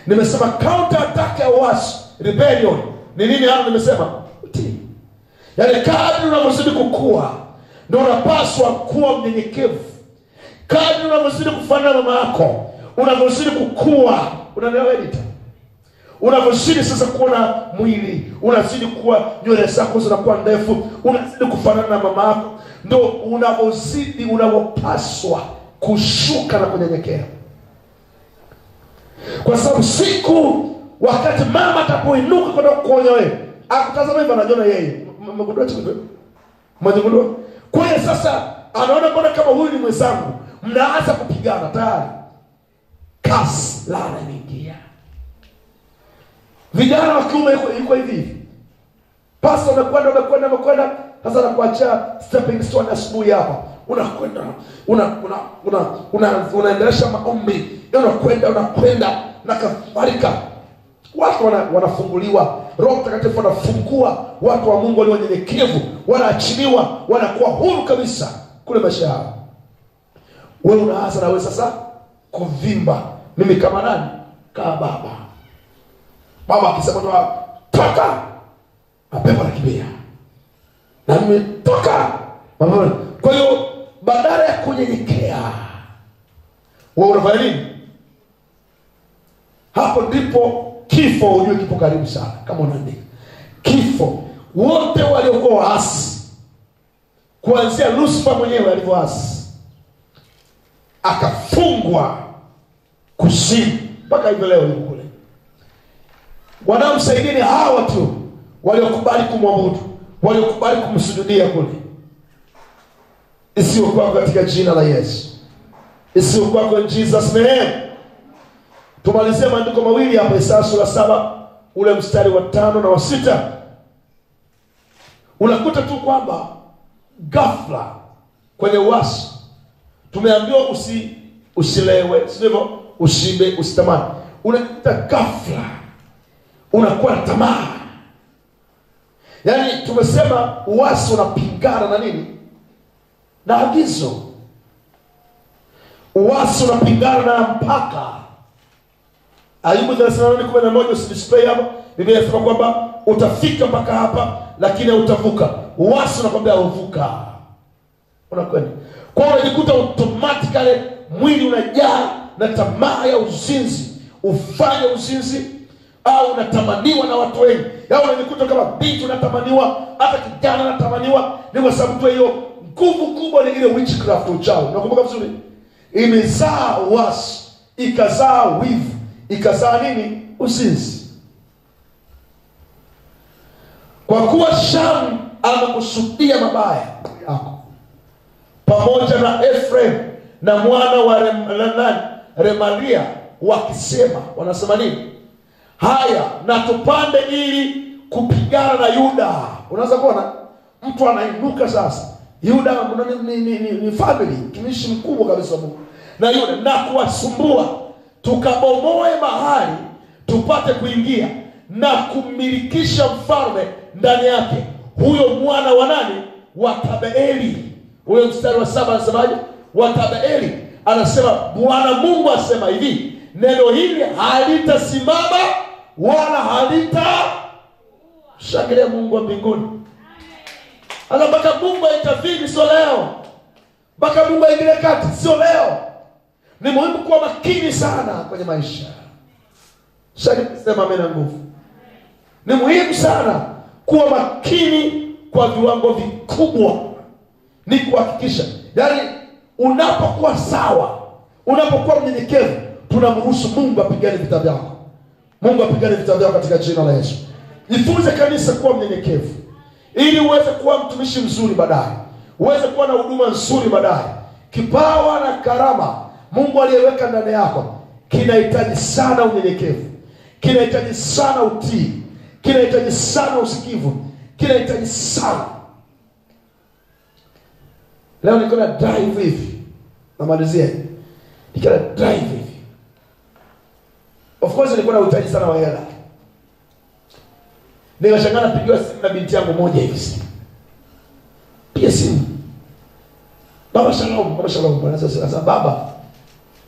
Nimesema counter attack ya wazi, rebellion. Ni nini hapo nimesema? Utii. Yaani kadri unavyozidi kukua, ndio unapaswa kuwa mnyenyekevu. Kadri unavyozidi kufanana na mama yako, unavyozidi kukua, unaelewa edita? Unavyozidi sasa kuona mwili, unazidi kuwa nywele zako zinakuwa ndefu, unazidi kufanana na mama yako, ndio unavyozidi unapaswa kushuka na kunyenyekea. Kwa sababu siku wakati mama atapoinuka kwenda kukuonya wewe, akutazama hivi anajiona yeye. Mmegundua kitu? Mmegundua? Kwa hiyo sasa anaona mbona kama huyu ni mwenzangu, mnaanza kupigana tayari. Kasi lana mingia. Vijana wa kiume yuko hivi. Pastor amekwenda sasa anakuacha stepping stone asubuhi hapa. Unakwenda unaendelesha maombi. Unakwenda na kadhalika. Watu wanafunguliwa. Roho Mtakatifu anafungua watu wa Mungu walio wanyenyekevu, wanaachiliwa, wanakuwa huru kabisa kule maisha yao. Wewe unaanza na wewe sasa kuvimba. Mimi kama nani? Kama baba. Baba akisema toka, mapepo yanakimbia. Na mimi toka. Kwa hiyo badala ya kunyenyekea, wewe unafanya nini? Hapo ndipo kifo ujue kipo karibu sana. Kama unaandika kifo, wote waliokuwa waasi, kuanzia Lucifer mwenyewe alivyoasi, akafungwa kuzimu mpaka hivi leo yuko kule. Wanaomsaidia ni hawa tu waliokubali kumwabudu, waliokubali kumsujudia kule. isiwe kwako katika jina la Yesu. Isiwe kwako in Jesus name. Tumalizie maandiko mawili hapa, Isaya sura 7 ule mstari wa 5 na wa 6. Unakuta tu kwamba ghafla kwenye uasi tumeambiwa usilewe, sivyo? Ushibe, usitamani. Unakuta ghafla unakuwa na tamaa. Yaani tumesema uasi unapingana na nini? Na agizo. Uasi unapingana na mpaka. Ayubu 38:11 usidisplay hapo. Biblia inasema kwamba utafika mpaka hapa lakini utavuka. Uasi unakwambia uvuka. Unakwenda. Kwa hiyo unajikuta automatically mwili unajaa na tamaa ya uzinzi. Ufanye uzinzi au unatamaniwa na watu wengi. Yao unajikuta kama binti unatamaniwa, hata kijana unatamaniwa. Ni kwa sababu tu hiyo nguvu kubwa ni ile witchcraft, uchawi. Unakumbuka vizuri? Imezaa uasi, ikazaa wivu, ikazaa nini? Uzinzi. Kwa kuwa Shamu amekusudia mabaya yako pamoja na Efraim na mwana wa Remalia wakisema, wanasema nini? Haya, na tupande ili kupigana na Yuda. Unaweza kuona mtu anainuka sasa. Yuda ni family, tumishi mkubwa kabisa Mungu. Na Yuda na kuwasumbua, tukabomoe mahali tupate kuingia na kumilikisha mfalme ndani yake, huyo mwana wa nani? Wa Tabeeli. Ule mstari wa 7 anasemaje? Wa Tabeeli. Anasema Bwana Mungu asema hivi, neno hili halitasimama wala halita. Shangilia Mungu wa mbinguni. Hata mpaka Mungu aitafiki, sio leo. Mpaka Mungu aingilie kati, sio leo. Ni muhimu kuwa makini sana kwenye maisha. Sema amen na nguvu. Ni muhimu sana kuwa makini kwa viwango vikubwa. Ni kuhakikisha, yaani unapokuwa sawa, unapokuwa mnyenyekevu, tunamruhusu Mungu apigane vita vyako. Mungu apigane vita vyako katika jina la Yesu. Jifunze kanisa kuwa mnyenyekevu ili uweze kuwa mtumishi mzuri baadaye. Uweze kuwa na huduma nzuri baadaye. Kipawa na karama Mungu aliyeweka ndani yako kinahitaji sana unyenyekevu. Kinahitaji sana utii. Kinahitaji sana usikivu. Kinahitaji sana. Leo niko na drive hivi. Namalizia. Niko na drive hivi. Of course nilikuwa na uhitaji sana wa hela. Nikashangaa napigiwa simu na binti yangu moja hivi. Pia simu. Baba shalom, baba shalom. Bwana sasa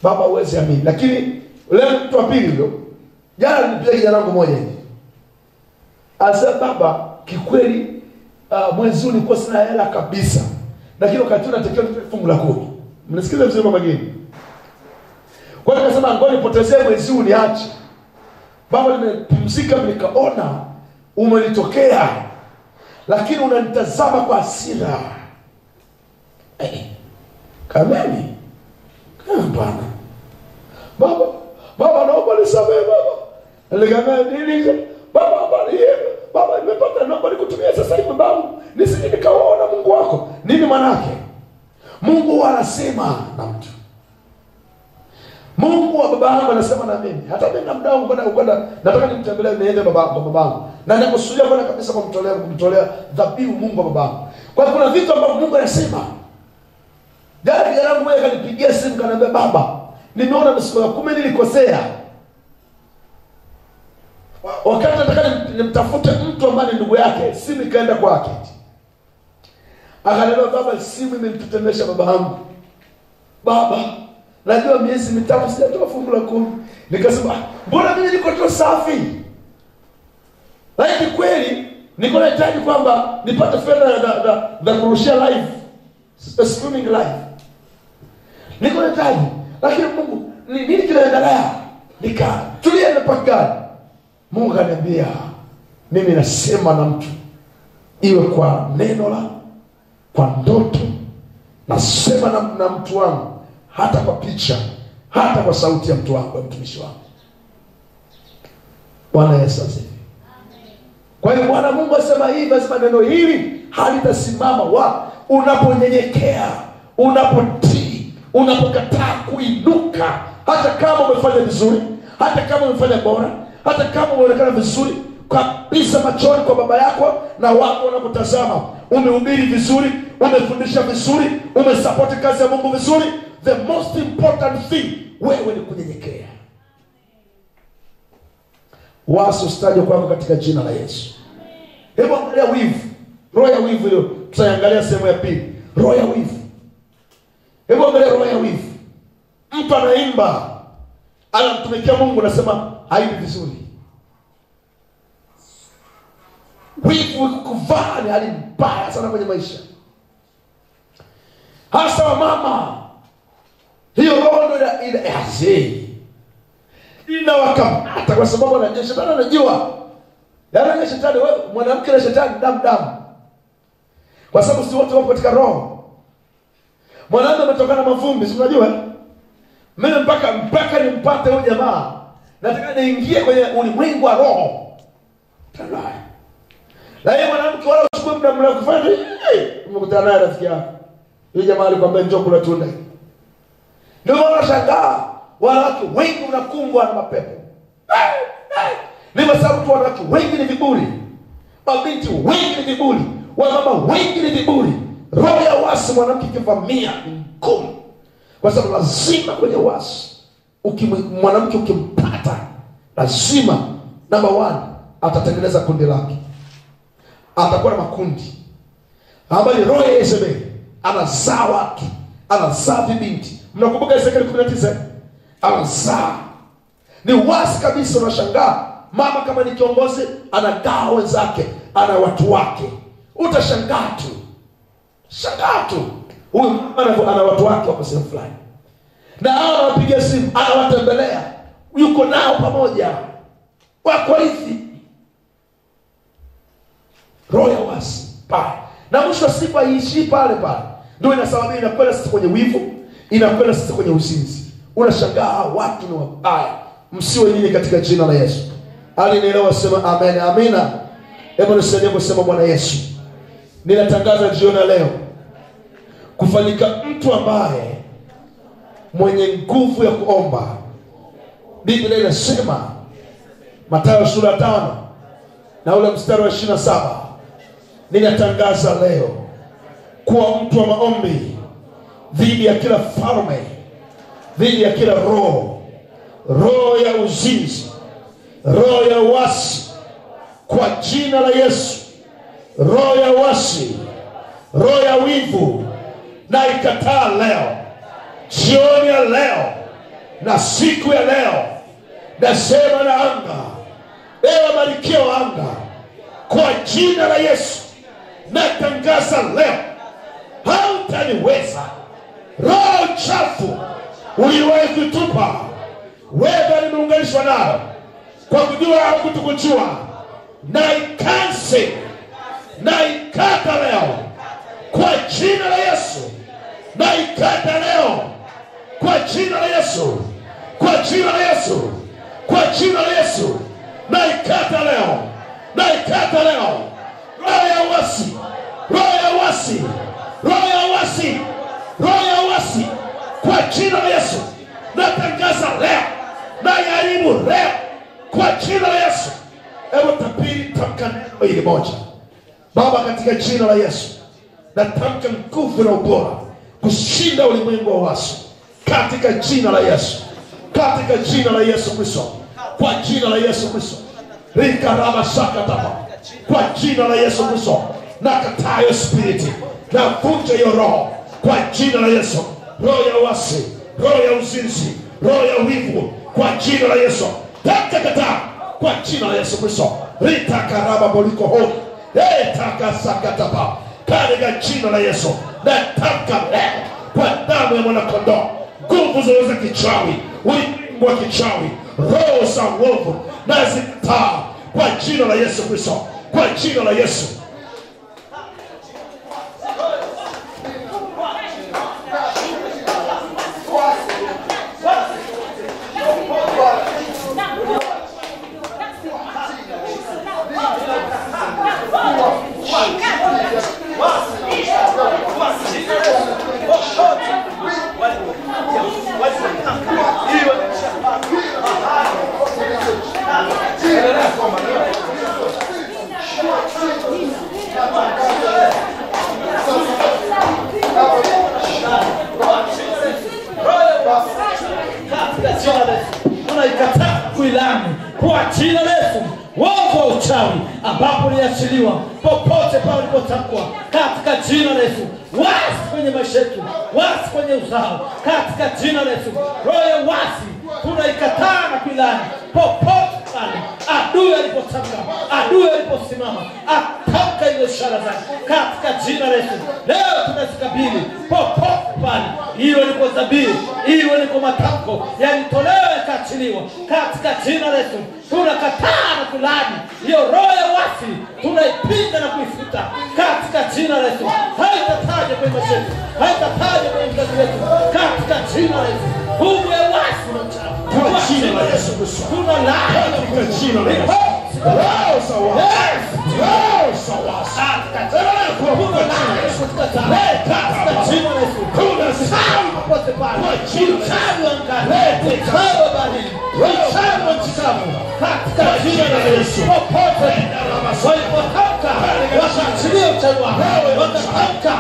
baba uwezi amini. Lakini leo mtu wa pili ndio. Jana nilipigia kijana wangu moja hivi. Asa baba, kikweli mwezi huu nilikuwa sina hela kabisa. Lakini wakati unatakiwa nipe fungu la 10. Mnasikiza vizuri mama gani? Kwa hiyo nikasema ngoja nipotezee mwezi huu niache. Baba, nimepumzika nikaona umenitokea. Lakini unanitazama kwa hasira. Kameni. Hapana. Baba naomba nisamehe baba. Nikamwambia baba nimepata naomba nikutumie sasa hivi baba. Nisije nikaona Mungu wako. Nini maana yake? Mungu anasema na mtu. Mungu wa babangu anasema na mimi. Hata mimi na muda wangu kwenda nataka nimtembelee niende babangu. Na nakusudia kwenda kabisa kumtolea dhabihu Mungu wa babangu. Kwa hiyo kuna vitu ambavyo Mungu anasema. Jana kijana mmoja kanipigia simu kaniambia baba, nimeona msiku ya 10 nilikosea. Wakati nataka nimtafute mtu ambaye ndugu yake, simu ikaenda kwake. Akaniambia baba, simu imenitetemesha babangu. Baba, najua miezi 3 sijatoa fungu la 10. Nikasema, mbona mimi niko tu safi? Lakini kweli niko nahitaji kwamba nipate fedha za kurushia live, streaming live. Niko nahitaji, lakini Mungu nini kinaendelea? Nikatulia na pakani. Mungu ananiambia, mimi nasema na mtu, iwe kwa neno la, kwa ndoto, nasema na mtu wangu, hata kwa picha, hata kwa sauti ya mtu wangu, ya mtumishi wangu. Bwana Yesu asifiwe. Kwa hiyo Bwana Mungu asema hivi, asema neno hili halitasimama unaponyenyekea, unapotii, unapokataa kuinuka, hata kama umefanya vizuri, hata kama umefanya bora, hata kama umeonekana vizuri kabisa machoni kwa baba yako na watu wanapotazama, umehubiri vizuri, umefundisha vizuri, umesupport kazi ya Mungu vizuri, the most important thing wewe ni kunyenyekea. Wasi usitaje kwako katika jina la Yesu. Hebu angalia wivu, roho ya wivu hiyo. Tutaangalia sehemu ya pili, roho ya wivu. Hebu angalia roho ya wivu. Mtu anaimba, anamtumikia Mungu, nasema haimbi vizuri. Wivu kuvaa ni hali mbaya sana kwenye maisha, hasa wa mama. Hiyo roho ndio inawakamata, kwa sababu anajua shetani, anajua yaani shetani, wewe mwanamke na shetani damu, kwa sababu si wote wapo katika roho. Mwanamke ametokana mavumbi, si unajua? Mimi mpaka nimpate huyo jamaa, nataka niingie kwenye ulimwengu wa roho. Talai. Na yeye mwanamke wala usiku muda mrefu kufanya umekutana naye rafiki yako. Yule jamaa alikwambia njoo kula tunda. Ndio wanashangaa wanawake wengi wanakumbwa na mapepo. Ni kwa sababu tu wanawake wengi ni viburi. Mabinti wengi ni viburi. Wamama wengi ni viburi. Roho ya wasi mwanamke kivamia ngumu. Kwa sababu lazima kwenye wasi mwanamke ukimpata lazima number 1 atatengeneza kundi lake. Atakuwa na makundi. Ambaye roho ya Yezebeli anazaa watu, anazaa vibinti. Mnakumbuka Ezekiel 19? Anazaa. Ni wasi kabisa, unashangaa. Mama kama ni kiongozi anagaa wenzake, ana watu wake. Utashangaa tu. Shangaa tu. Huyu mama ana watu wake wako sehemu fulani. Na hao wanapiga simu, anawatembelea. Yuko nao pamoja. Wako hivi. Roho ya wasi pale. Na mwisho wa siku haiishi pale. Ndio inasababisha inakwenda sasa kwenye wivu, inakwenda sasa kwenye uzinzi. Unashangaa watu ni wabaya. Msiwe nini katika jina la Yesu. Alinielewa, sema amen. Amina. Hebu nisaidie kusema Bwana Yesu. Ninatangaza jioni leo kufanyika mtu ambaye mwenye nguvu ya kuomba. Biblia inasema Mathayo sura 5 na ule mstari wa 27, ninatangaza leo kuwa mtu wa maombi dhidi ya kila falme, dhidi ya kila roho ya uzinzi, roho ya uasi, kwa jina la Yesu. Roho ya uasi, roho ya wivu, na ikataa leo, jioni ya leo na siku ya leo. Nasema na anga, ewe malkia wa anga, kwa jina la Yesu natangaza leo, hautaniweza. Roho chafu uliwahi kutupa, wewe nimeunganishwa nayo kwa kujua au kutokujua, na ikanse, na ikata leo kwa jina la Yesu. Na ikata leo kwa jina la Yesu, kwa jina la Yesu, kwa jina la Yesu. Na ikata leo, na ikata leo. Roho ya wasi, roho ya wasi, roho ya wasi, roho ya wasi, kwa jina la Yesu natangaza leo, na yaribu leo kwa jina la Yesu. Hebu tapiri, tamka neno hili moja. Baba, katika jina la Yesu natamka nguvu na ubora kushinda ulimwengu wa wasi, katika jina la Yesu, katika jina la Yesu Kristo, kwa jina la Yesu Kristo. Rikarama sakataba, kwa jina la Yesu Kristo nakataa hiyo spiriti, na vunja hiyo roho kwa jina la Yesu. Roho ya wasi, roho ya uzinzi, roho ya wivu, kwa jina la Yesu takakataa kwa jina la Yesu Kristo. Ritakaraba boliko hodi, takasakataba, katika jina la Yesu natamka leo kwa damu ya mwana kondoo, nguvu zote za kichawi, ulimwengu wa kichawi, roho za uovu nazikataa kwa jina la Yesu Kristo, kwa jina la Yesu. What? kwa jina la Yesu. Wovu wa uchawi ambapo uliachiliwa popote pale ulipotamkwa katika jina la Yesu. Wasi kwenye maisha yetu, wasi kwenye uzao katika jina la Yesu. Roho ya wasi tunaikataa na kuilani popote pale adui alipotamka, adui aliposimama atamka hizo ishara zake katika jina la Yesu. Leo tunazikabili popote pale, hiyo liko dhabihu, hiyo liko matamko yalitolewa yakaachiliwa katika jina la Yesu. Tunakataa na kulani hiyo roho ya wasi, tunaipinga na kuifuta katika jina la Yesu. Haitataja kwenye maisha yetu, haitataja kwenye mzazi wetu katika jina la Yesu. Nguvu ya wasi na uchawi kwa jina la Yesu Kristo tunalani katika jina la Yesu. Roho sawa, roho sawa katika jina la Yesu. Katika jina la Yesu tunasema popote pale uchawi wa ngani, uchawi wa bahari, uchawi wa chikavu katika jina la Yesu. Popote walipotamka wakaachilia uchawi wao, wakatamka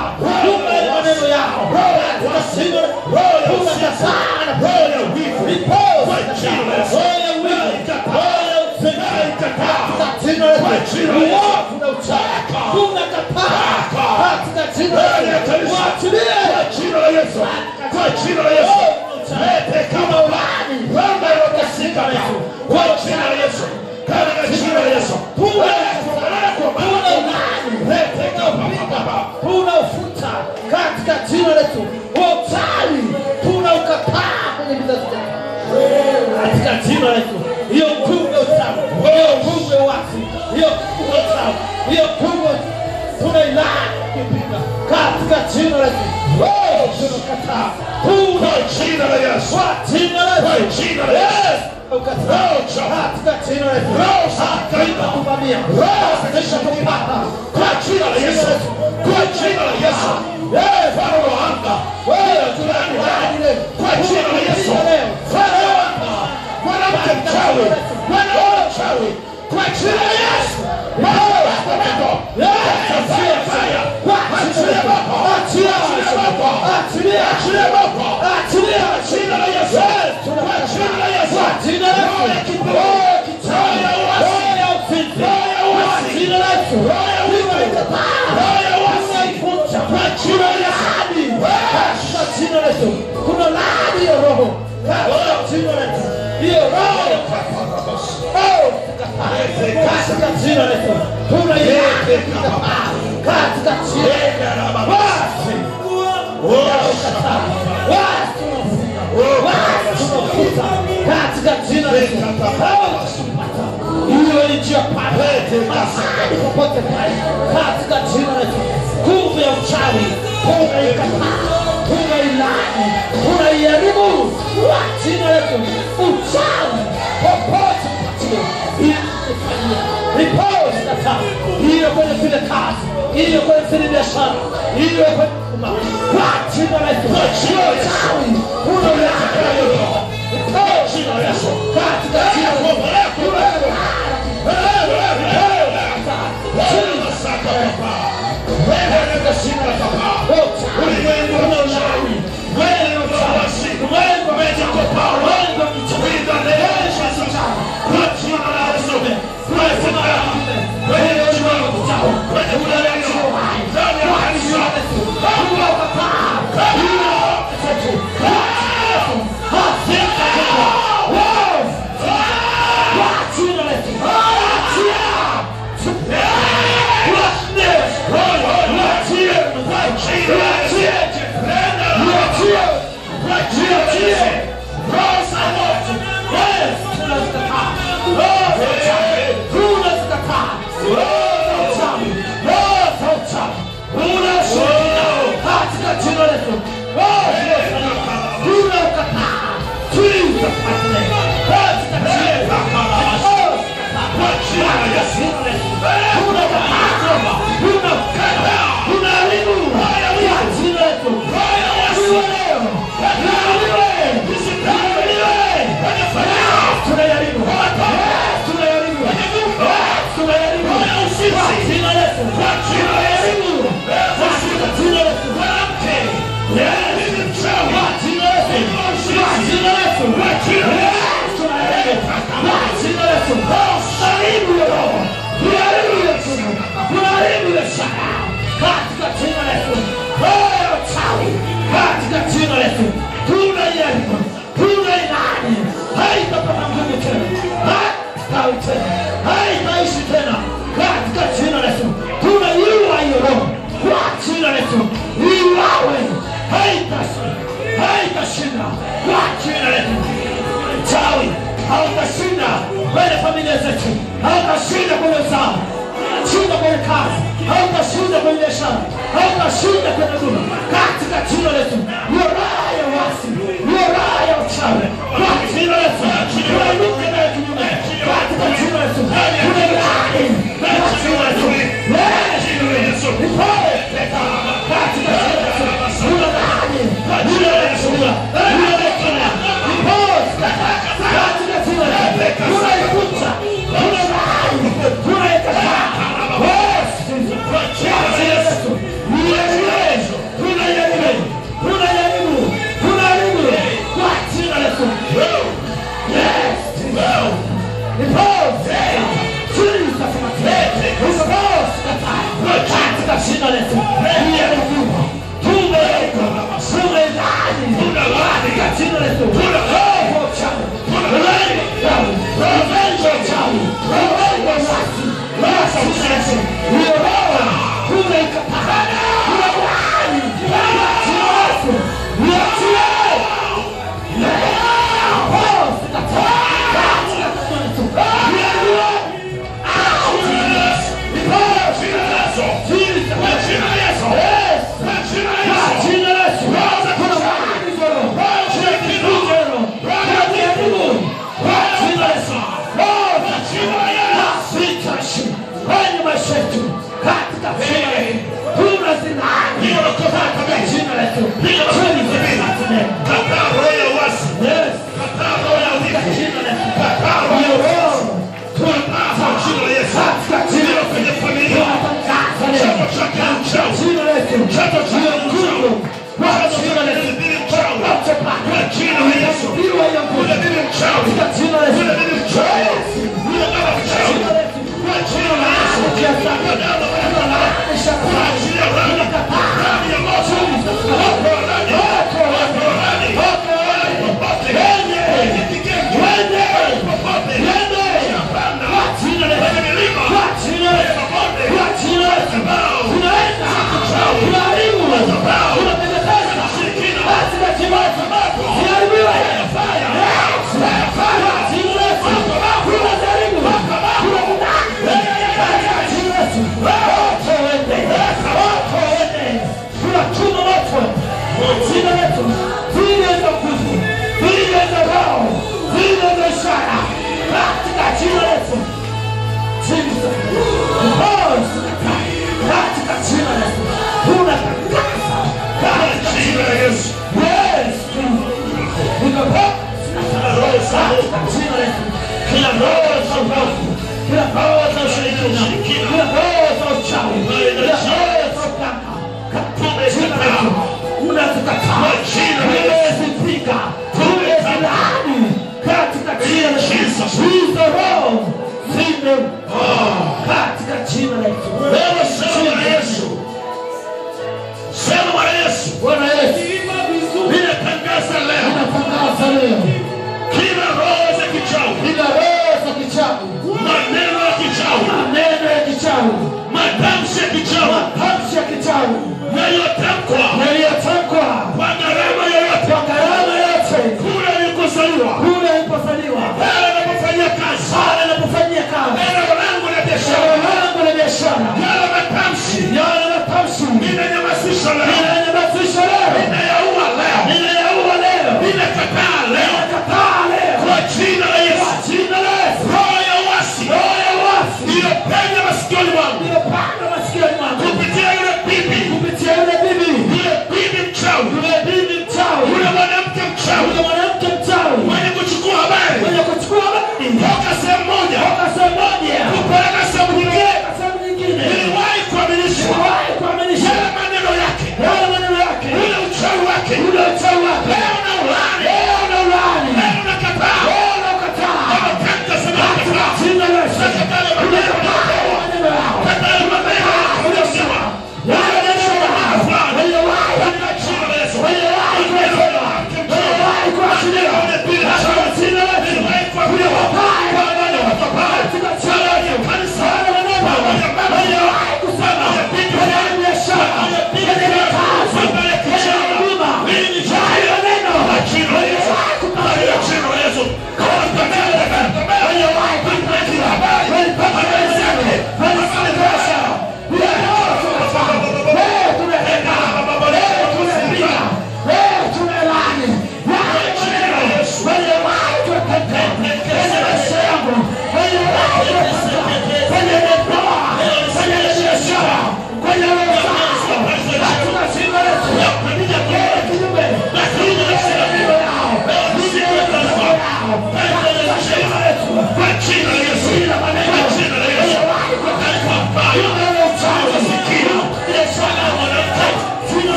nyuma ya maneno yao tunasema tunakataa na roho ya wivu, roho ya wivu, roho ya uzinzi katika jina la Yesu. Uovu na uchawi tunakataa katika jina la Yesu. Waachilie kwa jina la Yesu, kwa jina la Yesu. Lete kama ulani ramba yokasika Yesu, kwa jina la Yesu, katika jina la Yesu. Tunaufuta katika jina la Yesu. Uchawi tunaukataa kwenye vizazi vyetu katika jina la Yesu. Hiyo nguvu ya uchawi, hiyo nguvu ya wasi, hiyo nguvu ya uchawi, hiyo nguvu tunailani kupinga katika jina la Yesu. Tunakataa kwa jina la Yesu, kwa jina la Yesu, kwa jina la Yesu. Ukataa katika jina la Yesu. Hataita kuvamia, hataita kupata kwa jina la Yesu, kwa jina la Yesu. Bwana wa anga, wewe tunani kwa jina la Yesu. Bwana mchawi, Bwana mchawi kwa jina la Yesu. Kuna laani ya roho hiyo roho katika jina la Yesu. Tunaiweka katika jina la basi. Tunafuta katika jina la Yesu. Hiyo ni njia pale popote pale katika jina la Yesu. Nguvu ya uchawi tunaikataa, tunailani, tunaiharibu kwa jina la Yesu. Uchawi popote ripoti kataa, hiyo kwenye zile kazi, hiyo kwenye zile biashara, hiyo kwenye kuma kwa jina la Yesu. Uchawi unauleta kwa jina la Yesu, katika jina la Yesu. hautashinda kwenye familia zetu, hautashinda kwenye uzao, hautashinda kwenye kazi, hautashinda kwenye biashara, hautashinda kwenye huduma. Katika jina la Yesu, hiyo roho ya uasi, hiyo roho ya uchawi, kwa jina la Yesu, tunainuka na kinyume. Katika jina la Yesu, tunailaani kwa jina la Yesu. Yesu, nipole katika jina la Yesu, tunailaani kwa jina la Yesu, tunailaani nipole katika jina la Yesu, tunaikuta, tunailaani, tunaikataa. Kupeleka sehemu nyingine. Niliwahi kuaminisha. Yale maneno yake.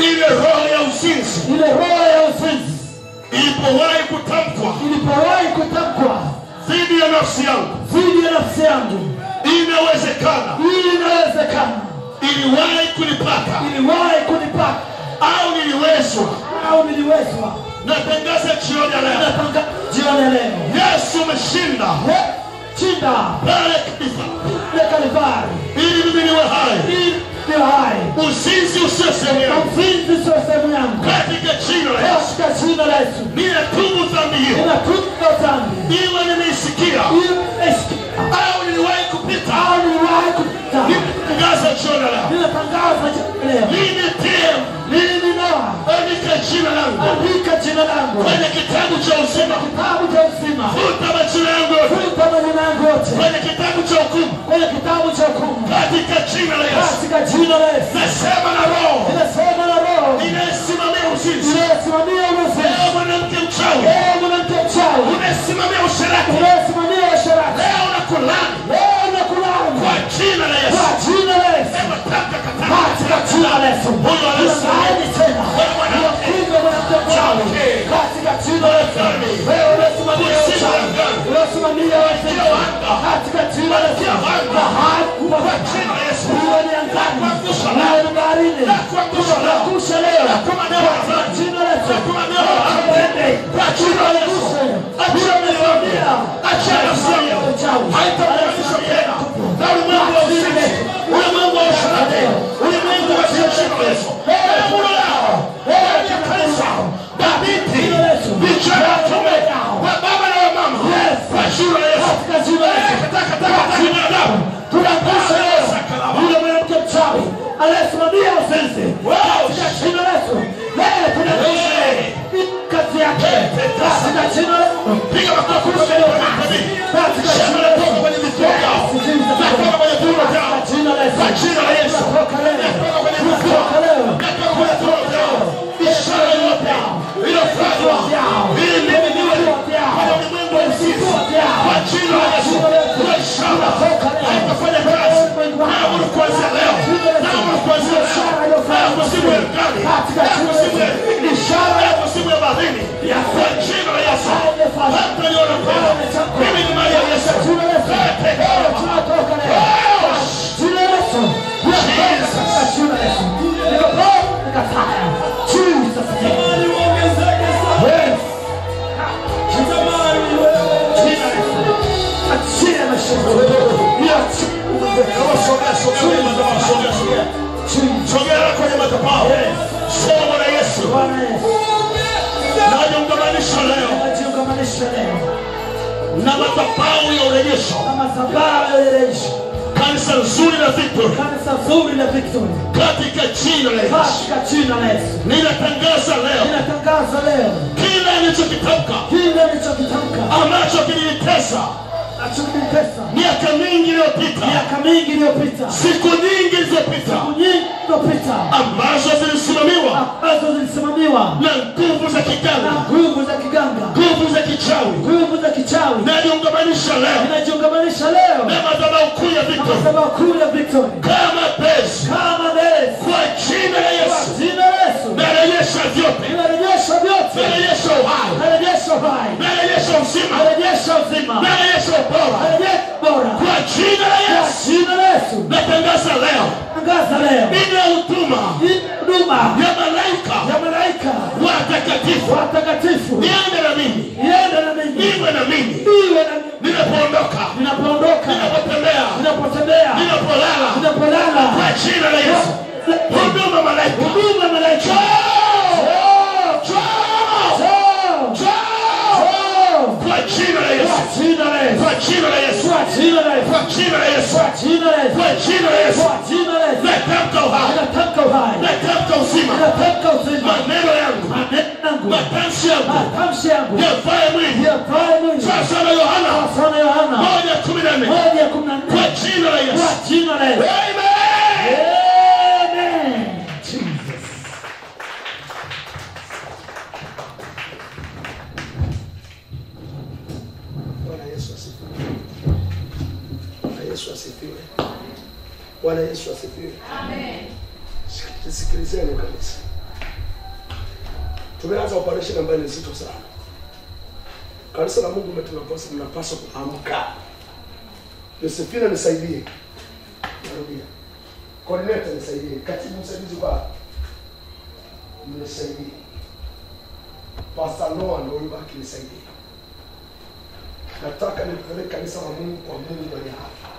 Ile roho ya uzinzi ilipowahi kutamkwa dhidi ya nafsi yangu, inawezekana iliwahi kunipata au niliwezwa. Natangaza jioni ya leo, Yesu umeshinda pale Kalvari ili mimi niwe hai. Uzinzi usio sehemu yangu katika jina la Yesu. Ninatubu dhambi hiyo, iwe nimeisikia au niliwahi kupita. Ninatangaza jioni leo, andika jina langu kwenye kitabu cha uzima. Futa majina yangu yote kwenye kitabu cha hukumu katika jina la Yesu. Nasema na roho inasimamia uzinzi, mwanamke mchawi unasimamia usherati, leo nakulani kwa jina la Yesu. Sema katika jina la Yesu. Huyo anasimamia tena mwanamke mchawi katika jina la Yesu. Wewe unasimamia uchawi, unasimamia katika jina la Yesu. Kwa jina la Yesu. Huyo ni angani na baharini, nakusha leo kwa jina la Yesu. Kwa jina la Yesu. Achia Piga makofi kwa jamii. Shema natoka kwenye vitu vyao. Natoka kwenye vitu vyao. Kwa jina la Yesu. Natoka kwenye vitu vyao. Natoka kwenye vitu vyao. Ishara yote iliyofanywa ili mimi niwe kwenye ulimwengu wa usiku. Kwa jina la Yesu. Kwa ishara haitafanya kazi. Naamuru kuanzia leo. Naamuru kuanzia leo. Naamuru simu ya gani. Naamuru simu ya ishara. Naamuru simu ya baharini. Kwa jina la Yesu. Hata niona tena. Mimi ni mali ya Yesu. Sogea kwenye madhabahu. Sema Bwana Yesu. Najiungamanisha leo na madhabahu ya urejesho. Kanisa nzuri la Victory. Katika jina la Yesu. Ninatangaza leo. Kila nilichokitamka. Ambacho kilinitesa. Miaka mingi iliyopita. Siku nyingi zilizopita. Ambazo zilisimamiwa na nguvu za kiganga. Nguvu za kichawi. Najiungamanisha leo. Na madhabahu kuu ya Victory. Kama base. Kwa jina la Yesu. Narejesha vyote. Narejesha uhai. Narejesha uzima. Narejesha bora. Kwa jina la Yesu. Natangaza leo. Bila huduma ya malaika watakatifu. Niende na mimi. Niwe na mimi. Ninapoondoka. Ninapotembea. Ninapolala. Kwa jina la Yesu. Huduma malaika. Kwa jina la Yesu. Natamka uhai. Natamka uzima. Maneno yangu. Matamshi yangu. Yafae mwili. Sasa na Yohana 1:14. Kwa jina la Yesu. Amen. Bwana Yesu asifiwe. Amen. Sikilizeni kanisa. Tumeanza operation ambayo ni nzito sana. Kanisa la Mungu mnapaswa kuamka. Yosefina nisaidie. Narudia. Coordinator nisaidie. Katibu msaidizi kwa nisaidie. Pastor Noah ndio yubaki nisaidie. Nataka nipeleke kanisa la Mungu kwa Mungu mwenye haki.